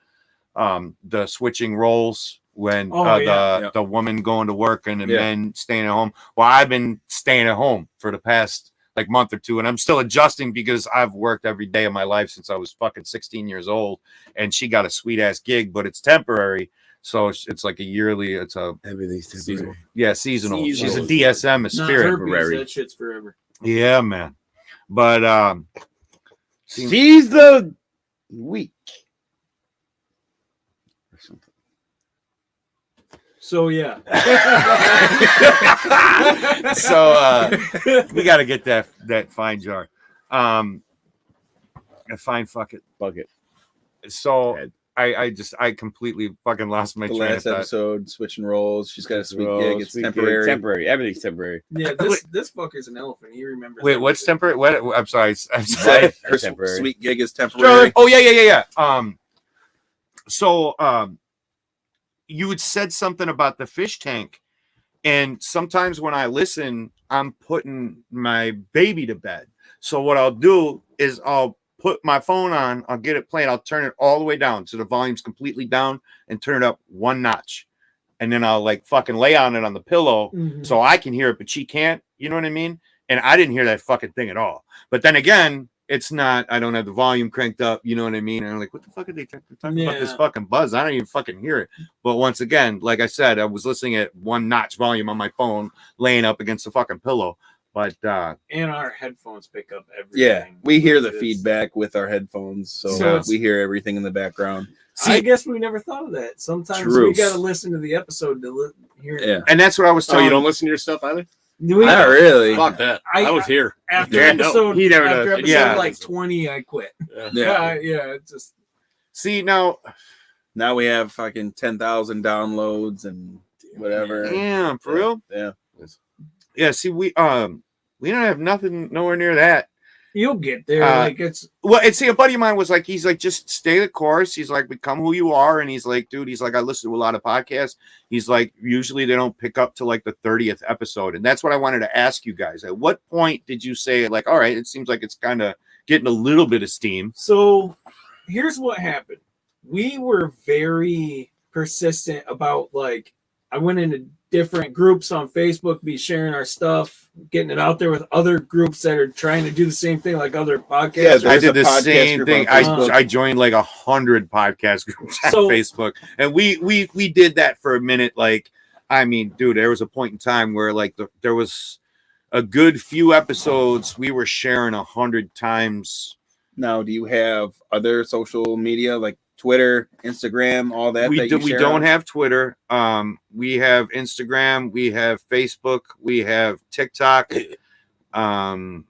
the switching roles when the woman going to work and the men staying at home. Well, I've been staying at home for the past like month or two, and I'm still adjusting because I've worked every day of my life since I was fucking 16 years old, and she got a sweet ass gig, but it's temporary. So it's like a yearly. It's a everything's temporary. Yeah, seasonal. She's a DSM, a spirit. That shit's forever. Yeah, man. But she's the week. Or something. So yeah. So we got to get that fine jar. A fine bucket. So I completely fucking lost my train last of thought. episode, switching roles. She's got a sweet gig. It's temporary. Temporary. Everything's temporary. Yeah, this fucker's an elephant. He remembers. Wait, what's temporary? What? I'm sorry. Her temporary. sweet gig is temporary. Oh yeah. So you had said something about the fish tank, and sometimes when I listen, I'm putting my baby to bed. So what I'll do is I'll put my phone on, I'll get it playing, I'll turn it all the way down so the volume's completely down and turn it up one notch. And then I'll like fucking lay on it on the pillow so I can hear it, but she can't. You know what I mean? And I didn't hear that fucking thing at all. But then again, it's not, I don't have the volume cranked up. You know what I mean? And I'm like, what the fuck are they talking about this fucking buzz? I don't even fucking hear it. But once again, like I said, I was listening at one notch volume on my phone, laying up against the fucking pillow. But and our headphones pick up everything. Yeah, we hear the feedback with our headphones, so we hear everything in the background. See, I guess we never thought of that. Sometimes we got to listen to the episode to hear it. Yeah, and that's what I was telling you. Don't listen to your stuff either? Not really. Fuck that. I was here. After episode like 20, I quit. Yeah. It's just see now we have fucking 10,000 downloads and whatever. Yeah, for real? Yeah, see, we don't have nothing nowhere near that. You'll get there. A buddy of mine was like, he's like, just stay the course. He's like, become who you are. And he's like, dude, he's like, I listen to a lot of podcasts. He's like, usually they don't pick up to like the 30th episode. And that's what I wanted to ask you guys. At what point did you say, like, all right, it seems like it's kind of getting a little bit of steam? So here's what happened. We were very persistent about, like, I went into different groups on Facebook, be sharing our stuff, getting it out there with other groups that are trying to do the same thing, like other podcasts. Yeah, I did the same thing. I joined like 100 podcast groups on Facebook, and we did that for a minute. Like, I mean, dude, there was a point in time where like there was a good few episodes we were sharing 100 times. Now, do you have other social media like Twitter, Instagram, all that? We don't have Twitter. We have Instagram. We have Facebook. We have TikTok. And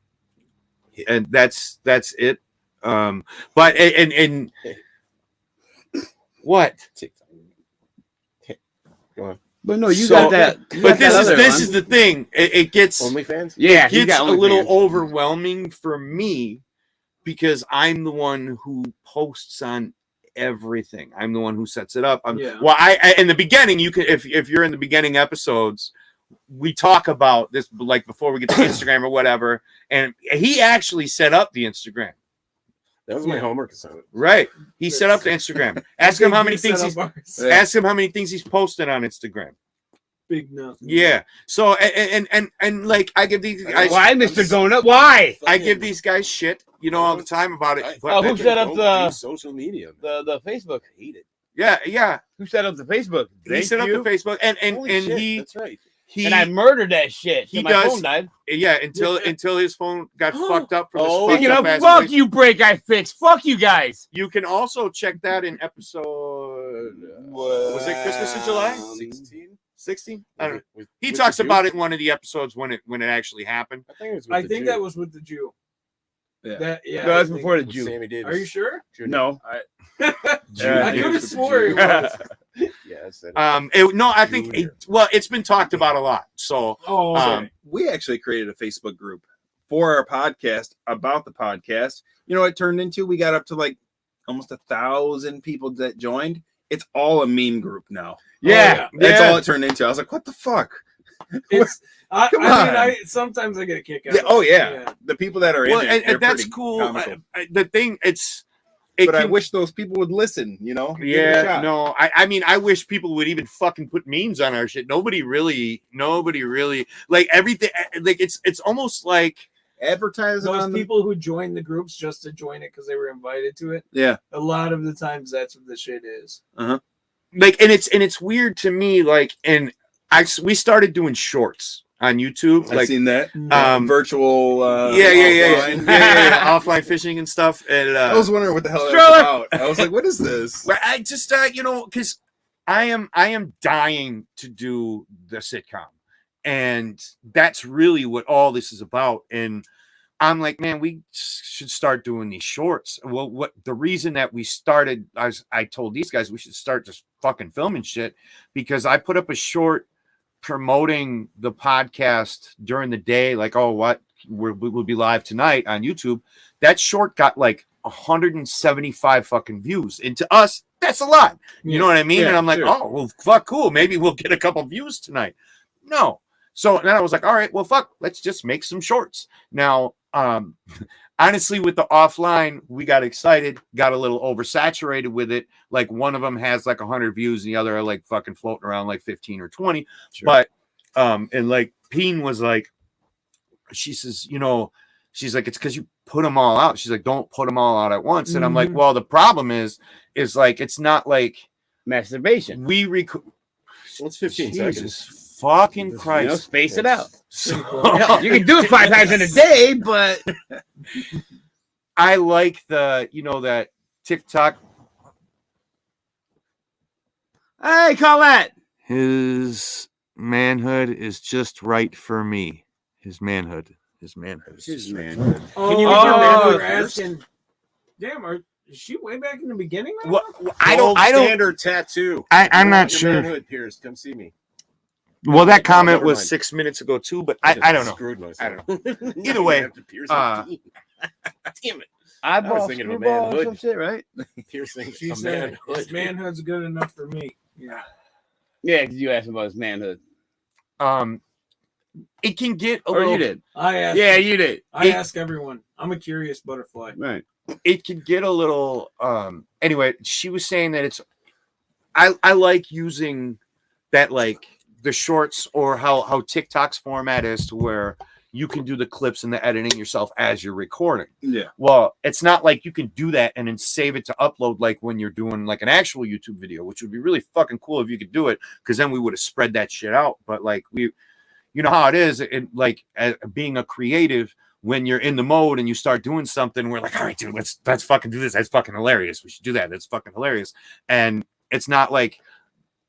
that's it. But and what? Go on. But no, you got that. But this is the thing. It gets OnlyFans. Yeah, it gets a little overwhelming for me because I'm the one who posts on everything. I'm the one who sets it up. Well, I in the beginning, you can if you're in the beginning episodes, we talk about this like before we get to Instagram or whatever, and he actually set up the Instagram. That was my homework assignment. Right. He set up the Instagram. Ask him how many things he's posted on Instagram. Big nothing. Yeah. So and like I give these guys why, Mr. Going Up? Why? I give these guys shit, all the time about it. Who set up the social media? The Facebook? I hate it. Yeah. Who set up the Facebook? He set up the Facebook, and he. That's right. And I murdered that shit. He my does. Phone died. Yeah, until his phone got fucked up from his Speaking of fuck you, break I fix. Fuck you guys. You can also check that in episode. Was it Christmas in July? 16? I don't know. He talks about it in one of the episodes when it actually happened. I think that was with the Jew. Yeah. No, that's before the Jew. Sammy Davis. Are you sure? No. I could have swore it was. I think it's been talked about a lot. So we actually created a Facebook group for our podcast about the podcast. You know what it turned into? We got up to like almost 1,000 people that joined. It's all a meme group now. Yeah, That's all it turned into. I was like, what the fuck? It's Come I on. sometimes I get a kick out. Yeah, of oh it. yeah. The people that are in it, and that's pretty cool. comical. The thing, But I wish those people would listen, you know? Give it a Yeah, shot. no, I mean, I wish people would even fucking put memes on our shit. Nobody really, like everything. Like it's almost like advertising Those on the people who join the groups just to join it because they were invited to it. Yeah. A lot of the times that's what the shit is. like, and it's weird to me. Like, and we started doing shorts on YouTube. I've seen that. Um, Virtual yeah, offline. offline fishing and stuff. And I was wondering what the hell that's about. I was like, what is this? Well, I just you know, because I am dying to do the sitcom, and that's really what all this is about. And I'm like, man, we should start doing these shorts. Well, what the reason that we started, I told these guys we should start just fucking filming shit, because I put up a short promoting the podcast during the day, like, oh, what we'll be live tonight on YouTube. That short got like 175 fucking views, and to us, that's a lot. You know what I mean? Yeah, and I'm like, sure. oh, well, fuck, cool. Maybe we'll get a couple views tonight. No. So then I was like, all right, well, fuck, let's just make some shorts. Now, honestly, with the offline, we got excited, got a little oversaturated with it. Like one of them has like 100 views, and the other are like fucking floating around like 15 or 20. Sure. But, and like Peen was like, she says, you know, she's like, it's because you put them all out. She's like, don't put them all out at once. And I'm like, well, the problem is like, it's not like masturbation. We it's 15 seconds. Fucking Christ. You know, space it out. So, you can do it 5 times in a day, but I like the, you know, that TikTok. Hey, Colette. His manhood is just right for me. His manhood. His manhood. His manhood. Oh, Can you oh, get your manhood you're pierced? asking. Damn, is she way back in the beginning? Now? What? I don't. Standard tattoo. I'm not Your sure. manhood pierced. Come see me. Well, that comment never was mind. 6 minutes ago too, but I don't know. Screwed myself. I don't know. Now Either you way, have to pierce my teeth. Damn it. I was Eyeball, thinking of a screwball, or manhood. some shit, right? Piercing She a said manhood. his manhood's good enough for me. Yeah. Yeah, because you asked about his manhood. it can get a Or little. you did. I ask. Yeah, you did. I ask everyone. I'm a curious butterfly. Right. It can get a little. Anyway, she was saying that it's. I like using that, like the shorts, or how TikTok's format is, to where you can do the clips and the editing yourself as you're recording. Yeah. Well, it's not like you can do that and then save it to upload like when you're doing like an actual YouTube video, which would be really fucking cool if you could do it, because then we would have spread that shit out. But like you know how it is, like being a creative, when you're in the mode and you start doing something, we're like, all right, dude, let's fucking do this. That's fucking hilarious. We should do that. That's fucking hilarious. And it's not like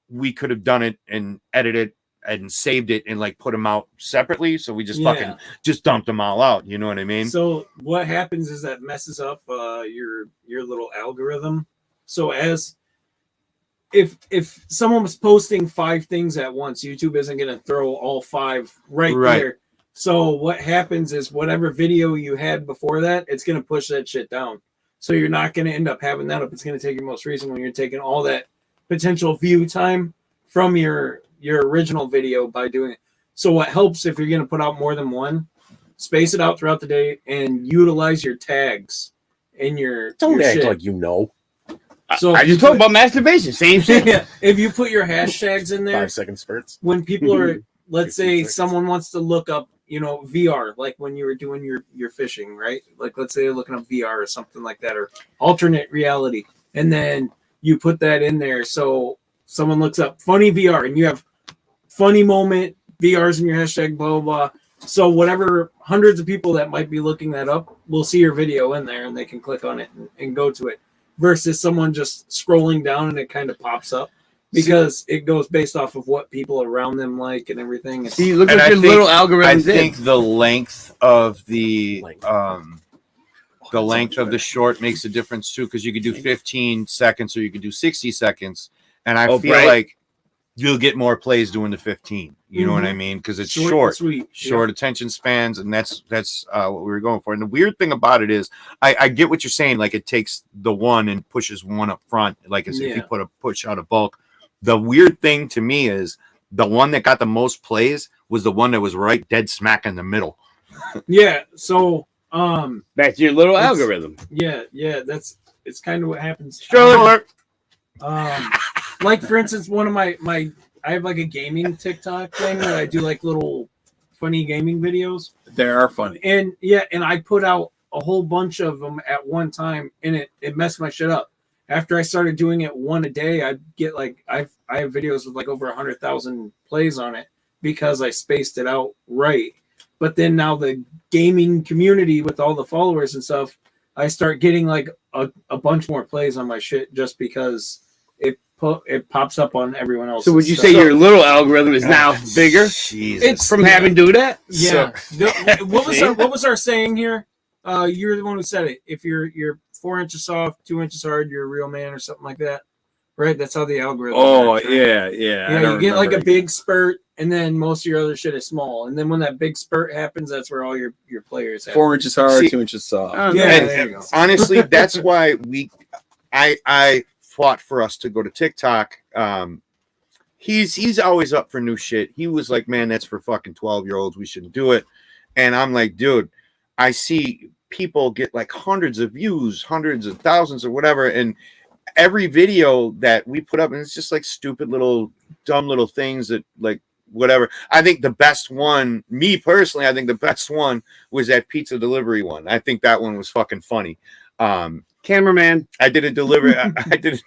we could have done it and edited and saved it and like put them out separately. So we just fucking just dumped them all out. You know what I mean? So what happens is that messes up your little algorithm. So as if someone was posting 5 things at once, YouTube isn't going to throw all 5 right there. So what happens is whatever video you had before that, it's going to push that shit down. So you're not going to end up having that up. It's going to take your most recent when you're taking all that potential view time from your original video by doing it. So what helps, if you're going to put out more than one, space it out throughout the day and utilize your tags in your Don't act shit. like you know. So I just talked about masturbation. Same shit. yeah, if you put your hashtags in there, 5-second spurts. when people are, let's 15 say seconds. someone wants to look up, VR, like when you were doing your fishing, right? Like let's say they're looking up VR or something like that, or alternate reality, and then you put that in there. So someone looks up funny VR, and you have funny moment VRs in your hashtag, blah, blah, blah. So whatever hundreds of people that might be looking that up will see your video in there, and they can click on it and go to it, versus someone just scrolling down and it kind of pops up. Because it goes based off of what people around them like and everything. See, look And at I your think- little algorithm. I think the length of the length of the short makes a difference too, because you could do 15 seconds or you could do 60 seconds, and I feel right. like you'll get more plays doing the 15. You know what I mean? Because it's short, sweet, short attention spans, and that's what we were going for. And the weird thing about it is, I get what you're saying. Like it takes the one and pushes one up front, like as if you put a push out of bulk. The weird thing to me is the one that got the most plays was the one that was right dead smack in the middle. Yeah. So back to your little algorithm. Yeah. It's kind of what happens. Stroller. Like for instance, one of my I have like a gaming TikTok thing that I do like little funny gaming videos. They are funny. And I put out a whole bunch of them at one time, and it messed my shit up. After I started doing it one a day, I'd get like I have videos with like over 100,000 plays on it because I spaced it out right. But then now the gaming community with all the followers and stuff, I start getting like a bunch more plays on my shit just because it pops up on everyone else. So would you say your little algorithm is now bigger? Jesus. From having to do that? Yeah. What was our saying here? You're the one who said it. If you're 4 inches soft, 2 inches hard, you're a real man or something like that. Right? That's how the algorithm works, right? Yeah. Yeah, you get like a big spurt, and then most of your other shit is small. And then when that big spurt happens, that's where all your players have. 4 inches hard, 2 inches soft. There you go. Honestly, that's why I fought for us to go to TikTok. He's always up for new shit. He was like, man, that's for fucking 12-year-olds. We shouldn't do it. And I'm like, dude, I see people get like hundreds of views, hundreds of thousands or whatever. And every video that we put up, and it's just like stupid little, dumb little things that like, whatever. I think the best one, me personally, I think the best one was that pizza delivery one. I think that one was fucking funny. Cameraman. I did a delivery. I did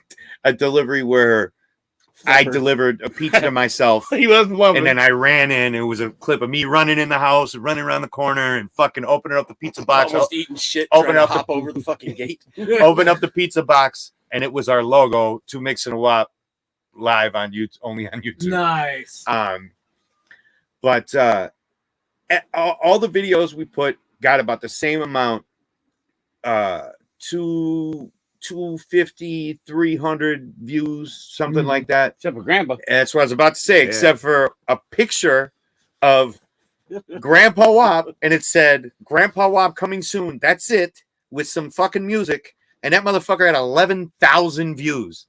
a delivery where I delivered a pizza to myself. He wasn't loving and then I ran in. It was a clip of me running in the house, running around the corner, and fucking opening up the pizza box. Almost eating shit. Open up, hop over the fucking gate. Open up the pizza box, and it was our logo. 2 Micks and A Wop live on YouTube, only on YouTube. Nice. But all the videos we put got about the same amount. 250, 300 views, something like that. Except for Grandpa. That's what I was about to say, except for a picture of Grandpa Wop, and it said, Grandpa Wop coming soon. That's it, with some fucking music. And that motherfucker had 11,000 views.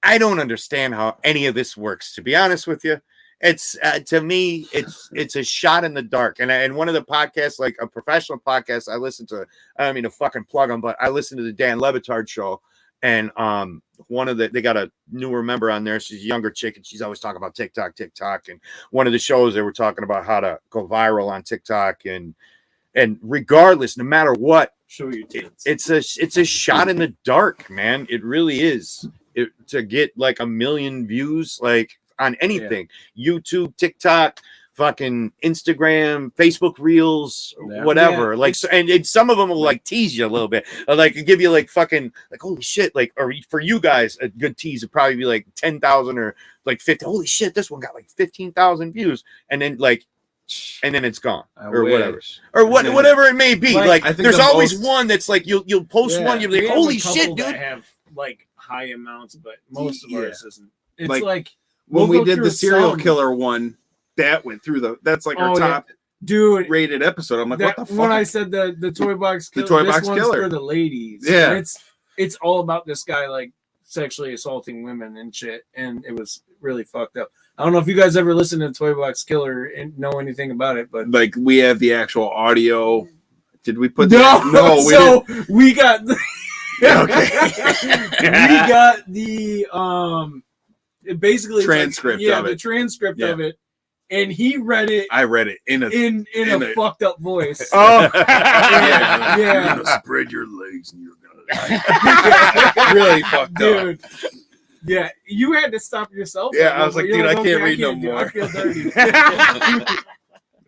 I don't understand how any of this works, to be honest with you. It's to me, it's a shot in the dark. And one of the podcasts, like a professional podcast, I listen to. I don't mean to fucking plug them, but I listen to the Dan Levitard show. And they got a newer member on there. She's a younger chick, and she's always talking about TikTok. And one of the shows they were talking about how to go viral on TikTok. And regardless, no matter what, show your tits. It's a shot in the dark, man. It really is. To get like 1 million views, like. On anything, YouTube, TikTok, fucking Instagram, Facebook Reels, whatever. Like, so, and some of them will like tease you a little bit, or like give you like fucking like holy shit, like, or for you guys, a good tease would probably be like 10,000 or like 50. Holy shit, this one got like 15,000 views, and then it's gone or whatever, or whatever it may be. Like there's always one that's like you'll post one, you're like holy shit, dude. That have like high amounts, but most of ours isn't. It's like when we did the serial killer one, that went through that's like our top dude rated episode. I'm like, what the fuck? When I said the toy box killer, the toy box killer for the ladies. Yeah, it's all about this guy like sexually assaulting women and shit, and it was really fucked up. I don't know if you guys ever listened to Toy Box Killer and know anything about it, but like we have the actual audio. Did we put no, we didn't. We got okay. We got the basically transcript of it. The transcript of it, and he read it. I read it in a fucked up voice. Oh, yeah. You're gonna spread your legs and you're gonna really fucked dude. Up. Yeah, you had to stop yourself. Yeah, I was like, dude, I can't read no more. I feel dirty.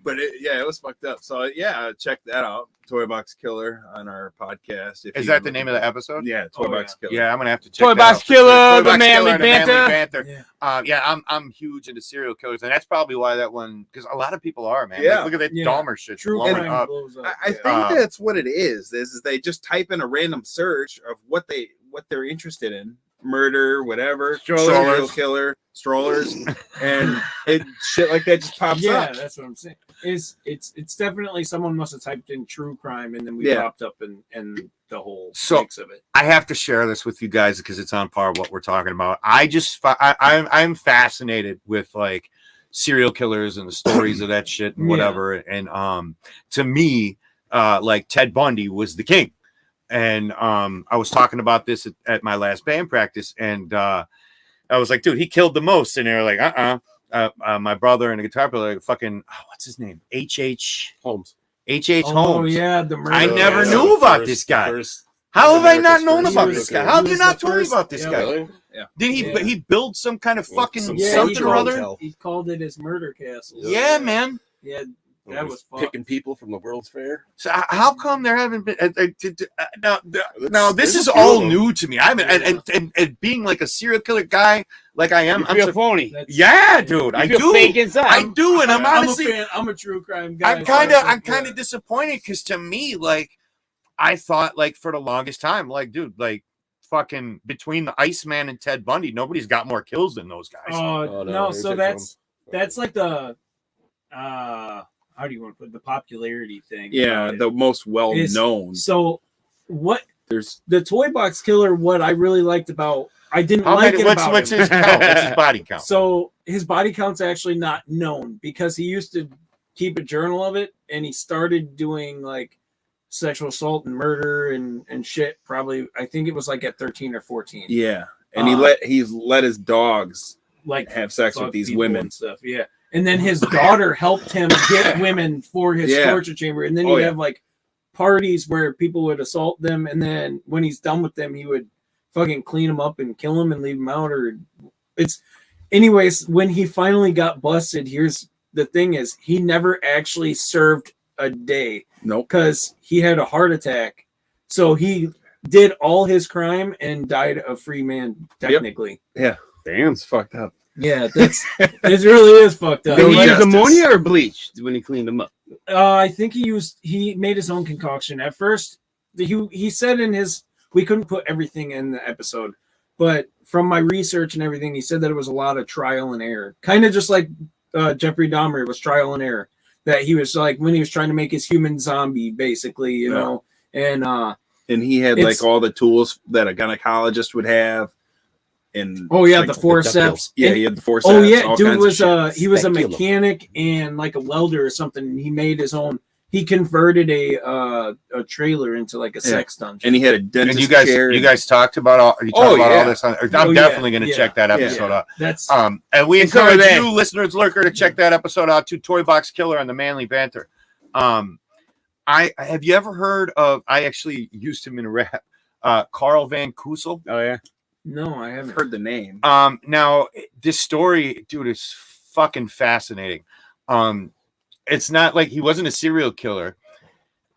But it was fucked up. So check that out. Toy Box Killer on our podcast. Is that the name of the episode? Yeah, Toy Box Killer. Yeah, I'm gonna have to check Toy Box Killer, the Manly Banter. I'm huge into serial killers, and that's probably why that one, because a lot of people are, man. Yeah. Like, look at that Dahmer shit. True blowing up. I think that's what it is they just type in a random search of what they're interested in. Murder, whatever, serial killer, strollers, and shit like that just pops Yeah, up. that's what I'm saying. It's definitely someone must have typed in true crime and then we popped up and the whole mix of it. I have to share this with you guys because it's on par with what we're talking about. I'm fascinated with like serial killers and the stories of that shit and whatever. And to me, like Ted Bundy was the king. And I was talking about this at my last band practice, and I was like, dude, he killed the most. And they were like, my brother and a guitar player, like, fucking, what's his name? H.H. Holmes. H.H. Oh Holmes. yeah, the murder. I never knew about this guy. How have I not known about this guy? How have you not told me about this guy? Really? Yeah. Did he build some kind of fucking some something or other? He called it his murder castle. Yeah, man. Yeah, that was fun. Picking people from the World's Fair. So how come there haven't been now? This there's is a few all of them. new to me. I haven't, and being like a serial killer guy, like I am, You feel phony. yeah, dude, I You feel do. fake inside. I do, and I'm honestly, I'm a true crime guy. I'm kind of disappointed because to me, like, I thought, like, for the longest time, like, dude, like, fucking between the Iceman and Ted Bundy, nobody's got more kills than those guys. Oh no, so that's like the how do you want to put the popularity thing? Yeah, the most well known. So what There's the Toy Box Killer, what I really liked about I didn't How like many, it what's about what's him. his count? What's his body count? So his body count's actually not known because he used to keep a journal of it, and he started doing like sexual assault and murder and shit. Probably, I think it was like at 13 or 14. yeah, and he's let his dogs Like have sex with fuck these people women. and stuff. Yeah, and then his daughter helped him get women for his torture chamber, and then he'd have like parties where people would assault them, and then when he's done with them, he would fucking clean them up and kill them and leave them out. Or it's, anyways, when he finally got busted, here's the thing: is he never actually served a day. Nope. Because he had a heart attack, so he did all his crime and died a free man technically. Yeah, Dan's fucked up. Yeah, that's it. Really is fucked up. Did he use justice. ammonia or bleach when he cleaned them up? I think he made his own concoction. At first, he said in his, we couldn't put everything in the episode, but from my research and everything, he said that it was a lot of trial and error. Kind of just like Jeffrey Dahmer, it was trial and error. That he was like when he was trying to make his human zombie, basically, you know, and he had like all the tools that a gynecologist would have. And like the forceps. Yeah, he had the forceps. Oh yeah, dude was he was a mechanic and like a welder or something. And he made his own. He converted a trailer into like a sex dungeon. And he had a dentist and chair. you guys talked about all. You talked about all this. I'm definitely going to check that episode out. That's and we encourage you, listeners, lurker, to check that episode out too. Toy Box Killer on the Manly Banter. I have you ever heard of? I actually used him in a rap. Carl Van Kussel. Oh yeah. No, I haven't heard the name. Now this story, dude, is fucking fascinating. It's not like he wasn't a serial killer.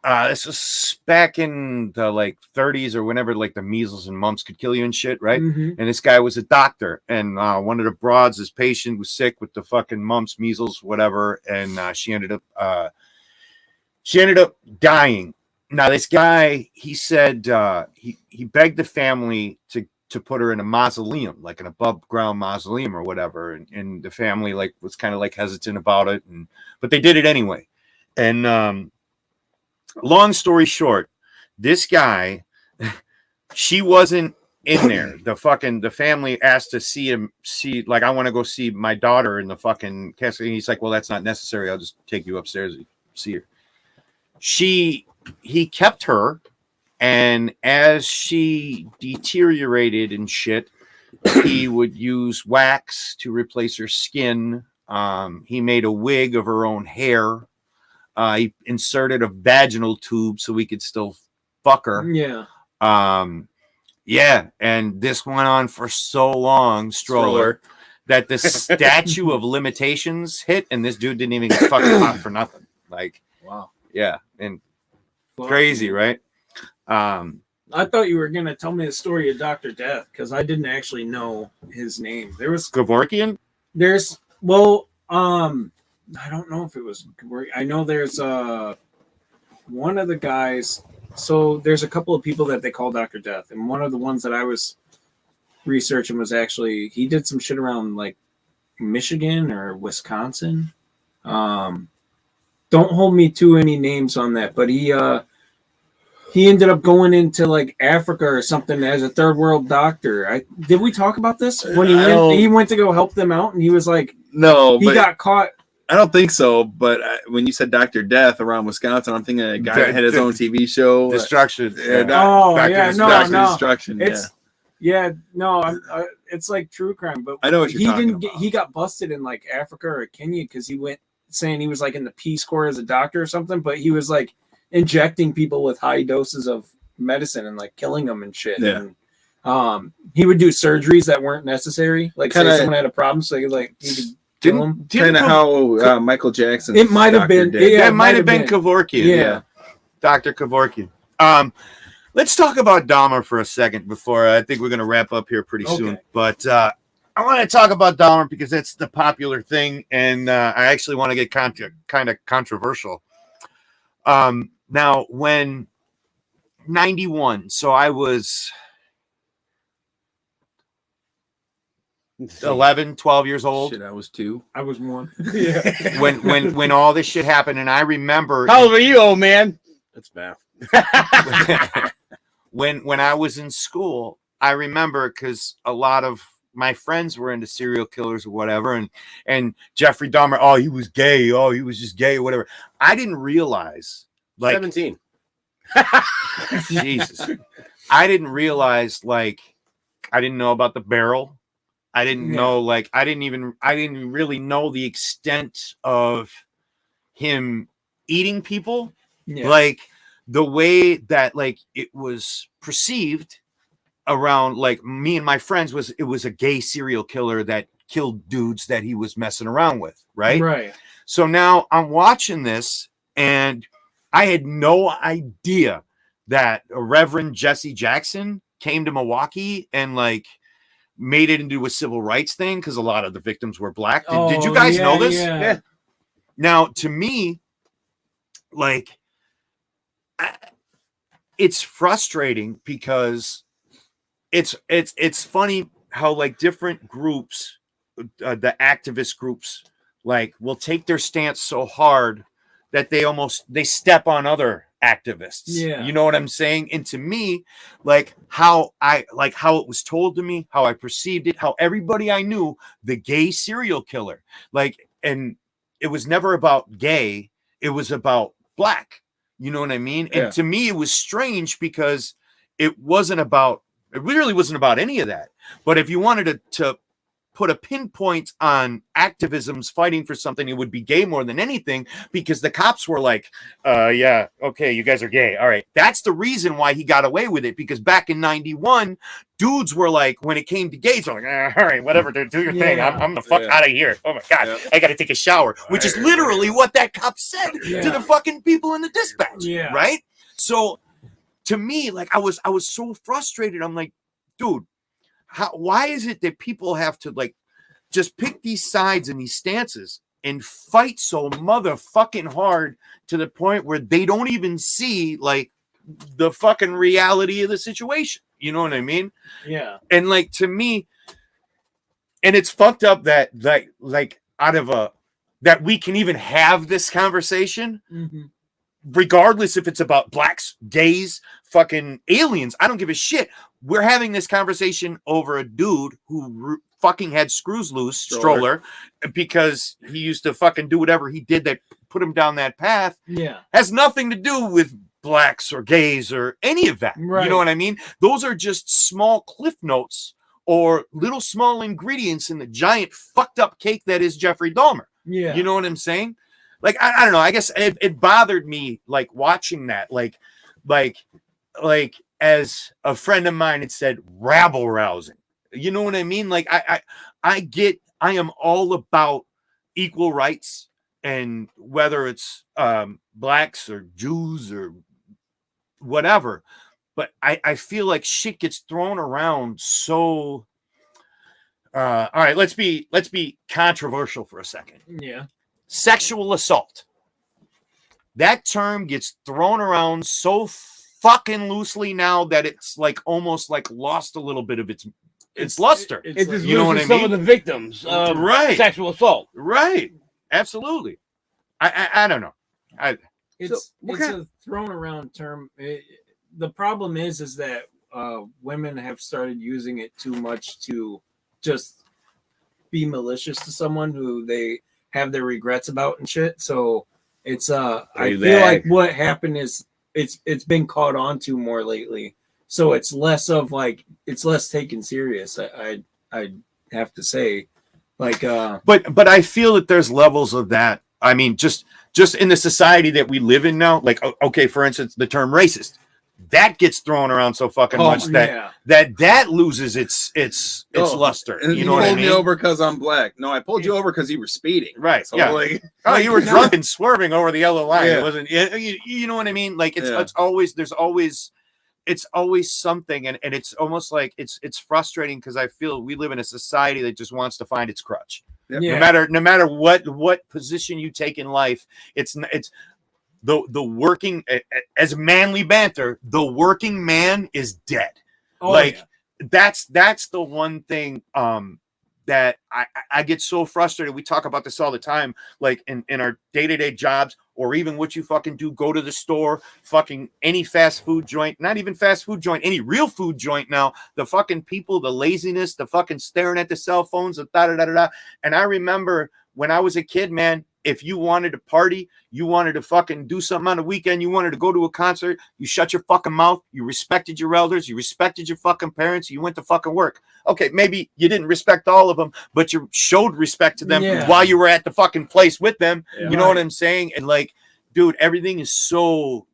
This was back in the like 30s or whenever like the measles and mumps could kill you and shit, right? Mm-hmm. And this guy was a doctor, and one of the broads, his patient, was sick with the fucking mumps, measles, whatever, and she ended up dying. Now this guy, he said he begged the family to put her in a mausoleum, like an above ground mausoleum or whatever. And the family like was kind of like hesitant about it. But they did it anyway. And long story short, this guy, she wasn't in there. The family asked to see like, I want to go see my daughter in the fucking casket. And he's like, well, that's not necessary. I'll just take you upstairs and see her. He kept her. And as she deteriorated and shit, he would use wax to replace her skin. He made a wig of her own hair. He inserted a vaginal tube so we could still fuck her. Yeah. Yeah. And this went on for so long, Stroller, that the statute of limitations hit, and this dude didn't even get fucking caught for nothing. Like, wow. Yeah. And crazy, right? I thought you were gonna tell me the story of Dr. Death because I didn't actually know his name. There was Kevorkian. I don't know if it was Kevorkian. I know there's one of the guys. So there's a couple of people that they call Dr. Death, and one of the ones that I was researching was actually he did some shit around like Michigan or Wisconsin. Don't hold me to any names on that, but he ended up going into like Africa or something as a third world doctor. Did we talk about this when he went to go help them out, and he was like, no, he got caught. I don't think so. But when you said Dr. Death around Wisconsin, I'm thinking a guy that had his own TV show. Destruction. Destruction. It's like true crime. But I know what you're talking about. He got busted in like Africa or Kenya because he went saying he was like in the Peace Corps as a doctor or something, but he was like injecting people with high doses of medicine and like killing them and shit. Yeah. And he would do surgeries that weren't necessary. Like say someone had a problem, so he could kill them. Kind of how Michael Jackson. It might have been. Yeah, it might have been Kevorkian. Yeah. Dr. Kevorkian. Let's talk about Dahmer for a second before I think we're going to wrap up here pretty soon. But I want to talk about Dahmer because it's the popular thing, and I actually want to get kind of controversial. Now, when 91, so I was 11, 12 years old. Shit, I was 2. I was 1. Yeah. when all this shit happened, and I remember. How old are you, old man? That's math. when I was in school, I remember because a lot of my friends were into serial killers or whatever, and Jeffrey Dahmer, oh, he was gay, oh, he was just gay or whatever. I didn't realize, like, 17. Jesus, I didn't realize, like, I didn't know about the barrel. I didn't know, like, I didn't really know the extent of him eating people. Yeah. Like the way that like it was perceived around like me and my friends was it was a gay serial killer that killed dudes that he was messing around with, right? Right. So now I'm watching this and I had no idea that Reverend Jesse Jackson came to Milwaukee and like made it into a civil rights thing because a lot of the victims were black. Did you guys know this? Yeah. Now, to me, like, it's frustrating because it's funny how like different groups, the activist groups, like will take their stance so hard that they step on other activists. Yeah. You know what I'm saying? And to me, like how it was told to me, how I perceived it, how everybody I knew, the gay serial killer, like, and it was never about gay, it was about black. You know what I mean? Yeah. And to me, it was strange because it really wasn't about any of that. But if you wanted to put a pinpoint on activisms fighting for something, it would be gay more than anything because the cops were like, yeah, okay, you guys are gay. All right. That's the reason why he got away with it, because back in 91, dudes were like, when it came to gays, they're like, all right, whatever, dude, do your thing. I'm the fuck out of here. Oh my God, I got to take a shower, which is literally what that cop said to the fucking people in the dispatch. Yeah. Right. So to me, like I was so frustrated. I'm like, dude, why is it that people have to like just pick these sides and these stances and fight so motherfucking hard to the point where they don't even see like the fucking reality of the situation? You know what I mean? Yeah. And like to me, and it's fucked up that like out of that we can even have this conversation. Mm-hmm. Regardless if it's about blacks, gays, fucking aliens, I don't give a shit. We're having this conversation over a dude who fucking had screws loose, stroller, because he used to fucking do whatever he did that put him down that path. Yeah. Has nothing to do with blacks or gays or any of that. Right. You know what I mean? Those are just small cliff notes or little small ingredients in the giant fucked up cake that is Jeffrey Dahmer. Yeah. You know what I'm saying? Like, I don't know. I guess it bothered me, like, watching that. Like, as a friend of mine had said, rabble rousing. You know what I mean? Like, I am all about equal rights, and whether it's blacks or Jews or whatever. But I feel like shit gets thrown around so... all right, let's be controversial for a second. Yeah. Sexual assault. That term gets thrown around so fucking loosely now that it's like almost like lost a little bit of its it's luster. It's like, you know what I some mean? of the victims of Right. sexual assault. Right. Absolutely. I don't know. it's what it's kind- a thrown around term. The problem is that women have started using it too much to just be malicious to someone who they have their regrets about and shit. So it's I feel like what happened is it's been caught on to more lately. So it's less of like it's less taken serious. I have to say, like but I feel that there's levels of that. I mean, just in the society that we live in now, like okay, for instance, the term racist. That gets thrown around so fucking much that loses its luster. And you know what I pulled mean? me over because I'm black. No, I pulled you over because you were speeding. Right. So yeah. like, you were drunk and swerving over the yellow line. Yeah. It wasn't. You know what I mean? Like it's always something, and it's almost like it's frustrating because I feel we live in a society that just wants to find its crutch. Yep. Yeah. No matter what position you take in life, it's the working as Manly Banter, the working man is dead. That's the one thing that I get so frustrated. We talk about this all the time, like in our day-to-day jobs, or even what you fucking do, go to the store, fucking any fast food joint, not even fast food joint, any real food joint now, the fucking people, the laziness, the fucking staring at the cell phones, and da-da-da-da-da. And I remember when I was a kid, man, if you wanted to party, you wanted to fucking do something on the weekend, you wanted to go to a concert, you shut your fucking mouth, you respected your elders, you respected your fucking parents, you went to fucking work. Okay, maybe you didn't respect all of them, but you showed respect to them while you were at the fucking place with them. Yeah. You know what I'm saying? And like, dude, everything is so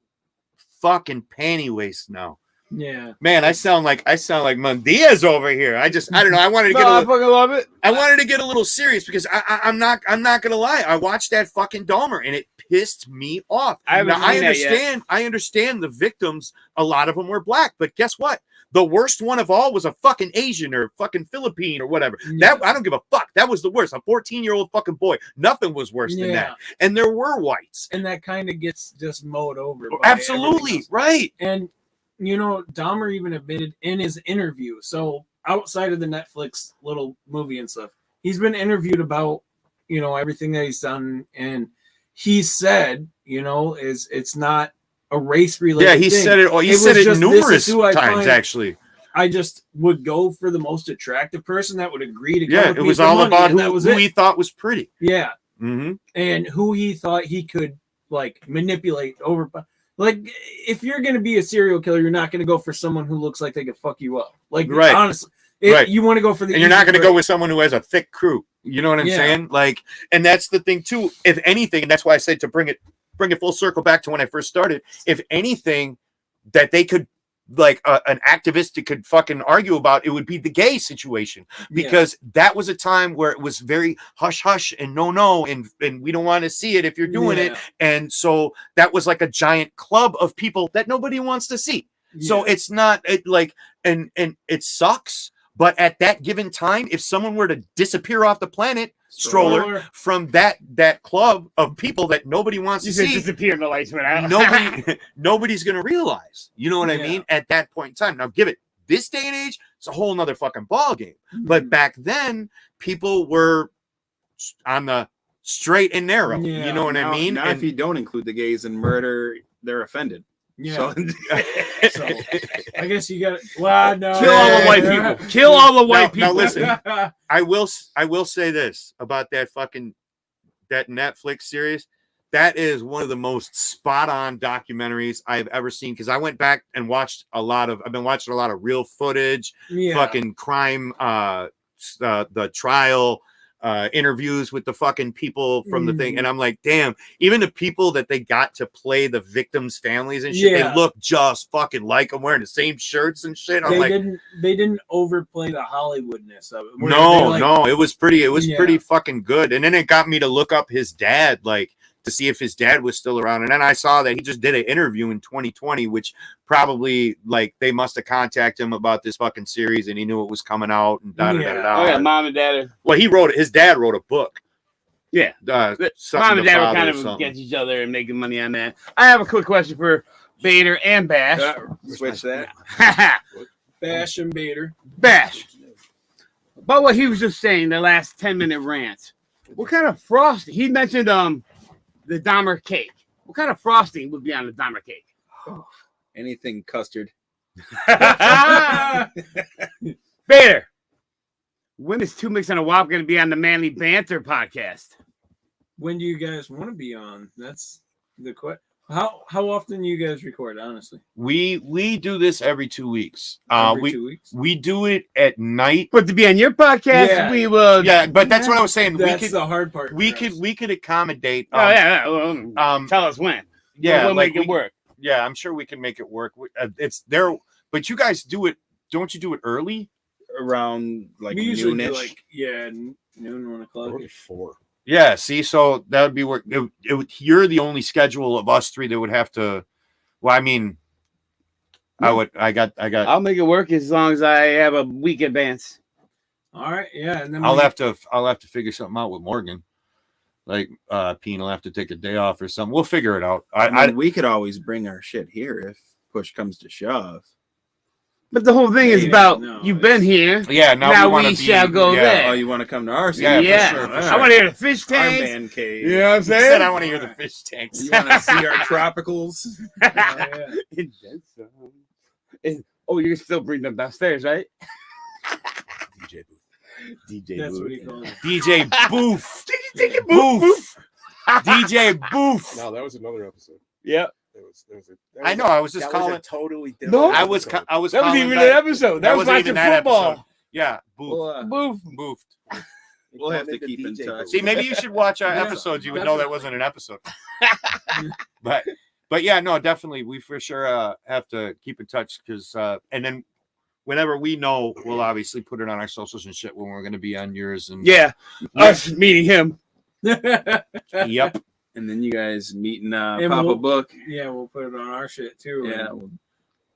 fucking panty waste now. Yeah, man, I sound like Mondiaz over here. I don't know. I wanted to get. I fucking love it. I wanted to get a little serious because I'm not gonna lie. I watched that fucking Dahmer and it pissed me off. I understand the victims. A lot of them were black, but guess what? The worst one of all was a fucking Asian or fucking Philippine or whatever. Yeah. That I don't give a fuck. That was the worst. A 14-year-old fucking boy. Nothing was worse than that. And there were whites. And that kind of gets just mowed over. Absolutely right. And you know, Dahmer even admitted in his interview. So outside of the Netflix little movie and stuff, he's been interviewed about, you know, everything that he's done, and he said, you know, it's not a race related. Yeah, he said it. He said it numerous times. Actually, I just would go for the most attractive person that would agree to. Yeah, it was all about who he thought was pretty. Yeah, mm-hmm. And who he thought he could like manipulate over. Like, if you're going to be a serial killer, you're not going to go for someone who looks like they could fuck you up. Like, right. Honestly, right. You want to go for the. And you're not going to go with someone who has a thick crew. You know what I'm saying? Like, and that's the thing too. If anything, and that's why I said to bring it full circle back to when I first started. If anything, that they could like an activist could fucking argue about, it would be the gay situation, because that was a time where it was very hush hush and no and we don't want to see it if you're doing it, and so that was like a giant club of people that nobody wants to see. So it's not like and it sucks, but at that given time, if someone were to disappear off the planet, stroller from that club of people that nobody wants to see, disappear, the lights went out. Nobody's gonna realize. You know what I mean? At that point in time. Now, give it this day and age, it's a whole nother fucking ball game. Mm-hmm. But back then, people were on the straight and narrow. Yeah. You know what I mean? Now, if you don't include the gays in murder, they're offended. Yeah. So I guess you got. Well, no. Kill all the white people. Kill all the white people. Now listen. I will say this about that Netflix series. That is one of the most spot on documentaries I've ever seen, because I went back and I've been watching a lot of real footage, fucking crime, the trial. Interviews with the fucking people from the thing, and I'm like, damn, even the people that they got to play the victims' families and shit, they look just fucking like them, wearing the same shirts and shit. They didn't overplay the Hollywoodness of it. No, it was pretty fucking good. And then it got me to look up his dad, like to see if his dad was still around. And then I saw that he just did an interview in 2020, which probably like they must have contacted him about this fucking series, and he knew it was coming out and Oh yeah, mom and dad. Well, his dad wrote a book. Yeah. Mom and dad were kind of against each other and making money on that. I have a quick question for Bader and Bash. Switch that. Bash and Bader. Bash. About what he was just saying, the last 10-minute rant. What kind of frosting? He mentioned the Dahmer cake. What kind of frosting would be on the Dahmer cake? Anything custard. Bader, when is Two Mix and a Wop going to be on the Manly Banter podcast? When do you guys want to be on? That's the question. How often do you guys record, honestly? We do this every 2 weeks. Every 2 weeks? We do it at night. But to be on your podcast, we will. Yeah, but that's what I was saying. That's the hard part. We could accommodate. Tell us when. Yeah, we'll make it work. Yeah, I'm sure we can make it work. It's there, but you guys do it. Don't you do it early? Around like we usually do noonish. noon, 1 o'clock. 4. Yeah, see, so that would be work. You're the only schedule of us three that would have to. Well, I mean, I got. I'll make it work as long as I have a week advance. All right, yeah, and then I'll have to figure something out with Morgan. Like, Peen will have to take a day off or something. We'll figure it out. I mean, we could always bring our shit here if push comes to shove. But the whole thing is about you've been here. Yeah, now we shall go there. Oh, you want to come to our Yeah, yeah. for sure. I want to hear the fish our tanks. man cave. You know what I'm saying? Said I want to hear the fish tanks. You want to see our tropicals? Oh, you can still bring them downstairs, right? DJ booth. DJ That's Booth. what he calls it. DJ Booth. Booth. DJ Booth. No, that was another episode. Yep. I know. I was just calling. totally different. No, I was. That calling wasn't even that- an episode. That was wasn't watching even that football. episode. Yeah, Booth. Booth. Booth. We'll have to keep in touch. See, maybe you should watch our episodes. You would know that wasn't an episode. But yeah, no, definitely, we for sure have to keep in touch because, and then whenever we know, we'll obviously put it on our socials and shit when we're going to be on yours. And us meeting him. Yep. And then you guys meet and And pop a we'll- book. Yeah, we'll put it on our shit too. Yeah. And-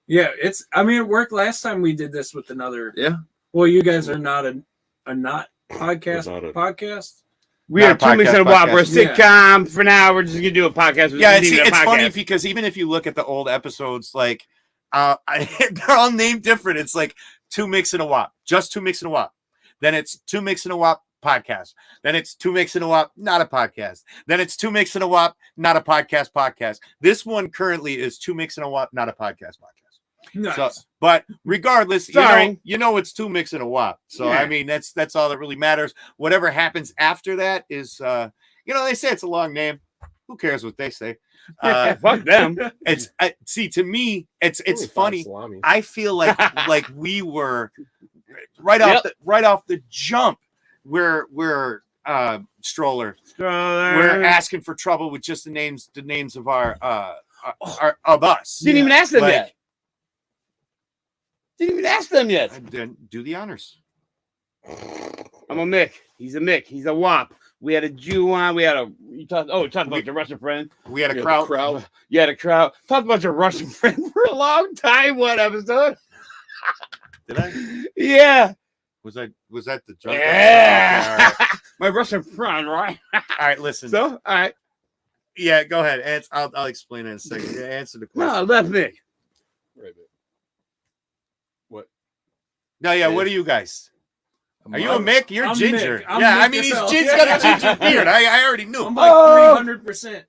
yeah. It's. I mean, it worked last time we did this with another. Yeah. Well, you guys are not a not podcast Not a- podcast. We are Not a Two Mix and a podcast, Wop. We're a podcast. sitcom for now. We're just gonna do a podcast. Yeah, It's it's funny because even if you look at the old episodes, like they're all named different. It's like Two Mix and a Wop, just Two Mix and a Wop. Then it's Two Mix and a Wop podcast. Then it's Two Mix and a Wop, not a podcast. Then it's Two Mix and a Wop, not a podcast. This one currently is Two Mix and a Wop, not a podcast. Nice. So, but regardless, Sorry. you know it's Two Mix and a Wop. So Yeah. I mean that's all that really matters. Whatever happens after that is they say it's a long name. Who cares what they say? Fuck them. It's see, to me, it's Only 5 funny. salami. I feel like we were right off the jump. We're Stroller. We're asking for trouble with just the names of our of us. Didn't even ask them Like, yet. Didn't even ask them yet. Then do the honors. I'm a Mick. He's a Mick. He's a Wop. We had a Jew on. We had you talked about your Russian friend. We had a Yeah, the crowd. crowd. You had a crowd. Talked about your Russian friend for a long time. One episode. Did I? Yeah. Was that the joke? Yeah. All right. My Russian friend, right? All right, listen. So, all right. Yeah, go ahead. I'll explain it in a second. Yeah, answer the question. No, left Mick. Right, but what? No, yeah. What are you guys? Are you a Mick? You're I'm Ginger. Mick. I'm Yeah, I Mick mean he's as hell. got a ginger beard. I already knew. I'm like Oh. 300%.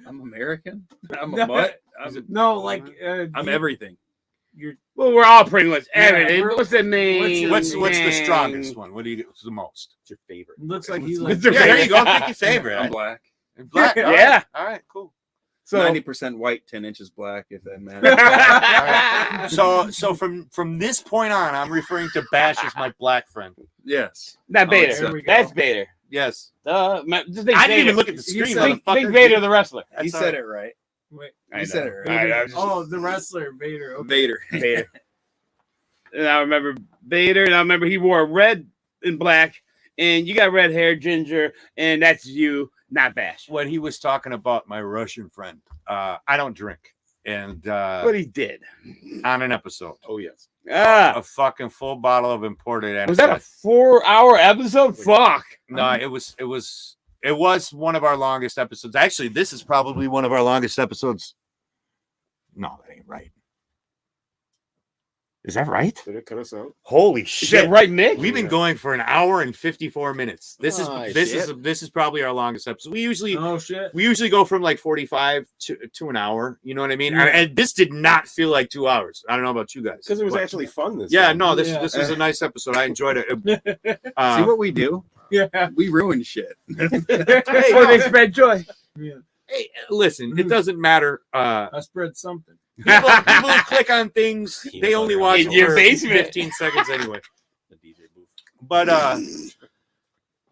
I'm American. I'm No. a mutt. No, like I'm everything. You're Well, we're all pretty much Yeah, everything. we're- What's the main? What's the strongest one? What do you get? What's the most? What's your favorite? looks like he's What's like your Yeah, there you go. Pick your favorite. I'm black. Black. All right. Yeah. All right. Cool. So 90% white, 10 inches black, if that matters. So from this point on, I'm referring to Bash as my black friend. Yes. Not Bader. there we go. That's Bader. Yes. Just think I didn't even Bader. look at the screen. Think motherfucker. Vader the wrestler. He That's all said right. it right. wait, He said it right. I was just- oh, the wrestler Vader. Okay. Vader. Vader. And I remember Vader, and I remember he wore red and black, and you got red hair, Ginger, and that's you, not Bash. When he was talking about my Russian friend, I don't drink, and But he did. on an episode, Oh yes. Ah, a fucking full bottle of imported. was that a anesthetic. 4-hour episode? Fuck. No, it was one of our longest episodes. Actually, this is probably one of our longest episodes. No, that ain't right. Is that right? Did it cut us out? Holy Is shit! that right, Mick? We've been going for an hour and 54 minutes. This Shit. is probably our longest episode. We usually Oh shit. go from like 45 to an hour. You know what I mean? Yeah. And this did not feel like 2 hours. I don't know about you guys. Because it was But- actually fun this Yeah, time. no, this Yeah. was a nice episode. I enjoyed it. See what we do? Yeah. We ruin shit. Hey, Or they spread joy. hey, listen, it doesn't matter. I spread something. People who click on things, they only watch In it your for basement. 15 seconds anyway. The DJ booth. But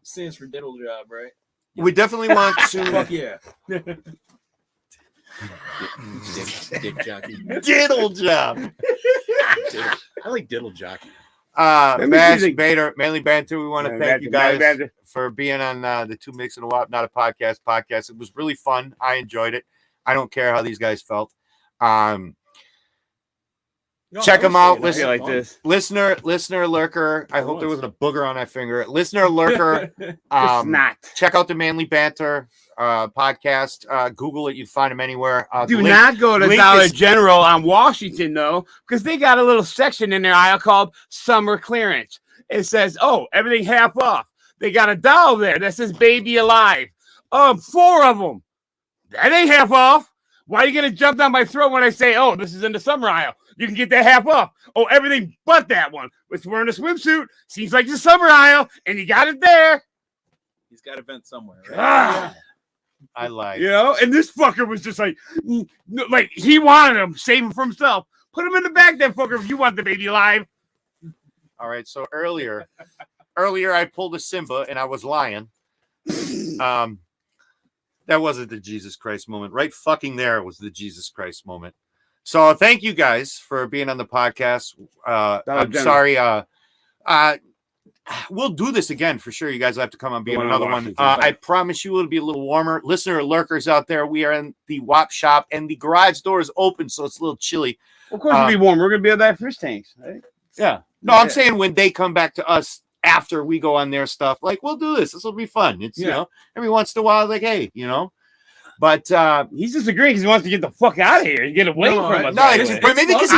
Stands for diddle job, right? we definitely want to Fuck yeah. Dick jockey. diddle job. I like diddle jockey. Let me Bash, see the- Bader, Manly Banter, we want to thank you Manly guys Banter. for being on the Two Mix and a Wop, not a podcast. It was really fun. I enjoyed it. I don't care how these guys felt. Check them out. I feel like this. Listener lurker. I hope there wasn't a booger on my finger. Listener lurker. It's Um, not. check out the Manly Banter podcast. Google it. You find them anywhere. Do the link- not go to link Dollar is- General on Washington, though, because they got a little section in their aisle called Summer Clearance. It says, oh, everything half off. They got a doll there that says Baby Alive. 4 of them. That ain't half off. Why are you going to jump down my throat when I say, oh, this is in the summer aisle? You can get that half off. Oh, everything but that one. It's wearing a swimsuit. Seems like the summer aisle, and you got it there. He's got a vent somewhere. Right? Ah. I like. You know, and this fucker was just like he wanted him, save him for himself. Put him in the back, that fucker, if you want the baby alive. All right. So earlier I pulled a Simba and I was lying. That wasn't the Jesus Christ moment. Right fucking there it was the Jesus Christ moment. So thank you guys for being on the podcast. I'm sorry. We'll do this again for sure. You guys will have to come on, be on another one. I promise you it'll be a little warmer. Listener lurkers out there, we are in the WAP shop and the garage door is open, so it's a little chilly. Of course, it'll be warm. We're gonna be at that fish tanks, right? Yeah. No, I'm saying when they come back to us after we go on their stuff, like we'll do this. This will be fun. It's you know, every once in a while, like, hey, you know. But he's just agreeing because he wants to get the fuck out of here and get away from us. No, but maybe because he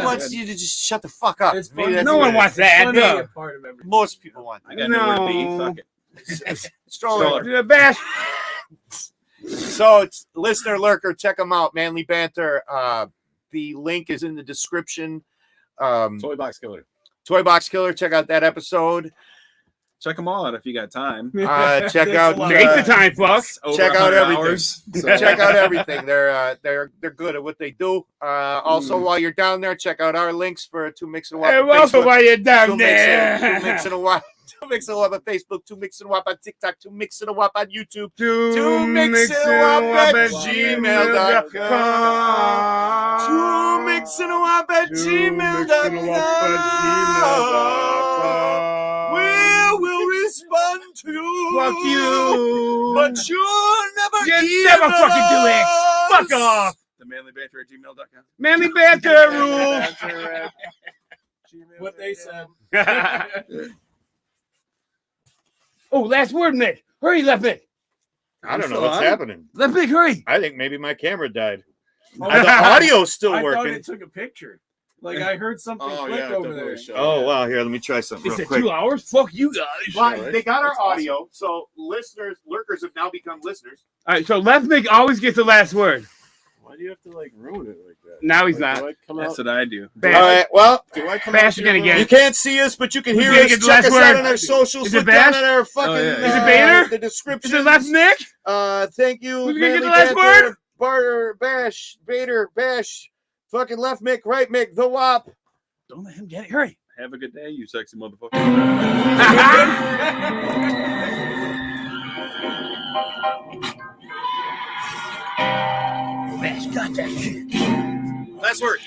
wants you to just shut the fuck up. It's Maybe fun. that's No what one it wants is. that. Fun being No. a part of everything. Most people want I that. got nowhere to be. Fuck it. Stroller. The bash. So it's listener lurker, check them out. Manly Banter. The link is in the description. Toy Box Killer. Toy Box Killer. Check out that episode. Check them all out if you got time. Check out. Take the time, fuck. Over Check out 100 everything. hours. Check out everything. They're good at what they do. Also, while you're down there, check out our links for Two Mix and a Wop. And on also Facebook, while you're Two down Mix there. and a Wop. Two Mix and a Wop on Facebook. Two Mix and a Wop on TikTok. Two Mix and a Wop on YouTube. Two Mix and a Wop at gmail.com. Two Mix and a Wop at gmail.com. We'll respond to you. Fuck you. But you'll never You never fucking do it. Fuck off. The manlybanter@gmail.com. Manly Banter rules. What they said. Oh, last word, Mick. Hurry, Left Mick. I don't know still what's on. happening. Left Mick, hurry. I think maybe my camera died. Oh, The audio's still I thought working. it took a picture. Like I heard something Oh, click yeah, over the there. voice show. Oh, wow. Here, let me try something It's real at quick. 2 hours. Fuck you guys. Well, they got our audio, so lurkers have now become listeners. All right, so Left Mick always gets the last word. Why do you have to like ruin it like that? Now he's Like, not. do I come That's out? what I do. Bash. All right, well, Do I come Bash out again, here again. you can't see us, but you can Who's hear gonna us. get the Check last us word? out on our socials. Is it Look down Bash? at our fucking yeah. Is it Bader? the Is description. it Left Mick? Thank you. Who's gonna get Manly the last Banter, word? Barter, Bash, Bader, Bash, fucking Left Mick, Right Mick, the Wop. Don't let him get it. Hurry. Have a good day, you sexy motherfucker. Bash got that shit. Last word.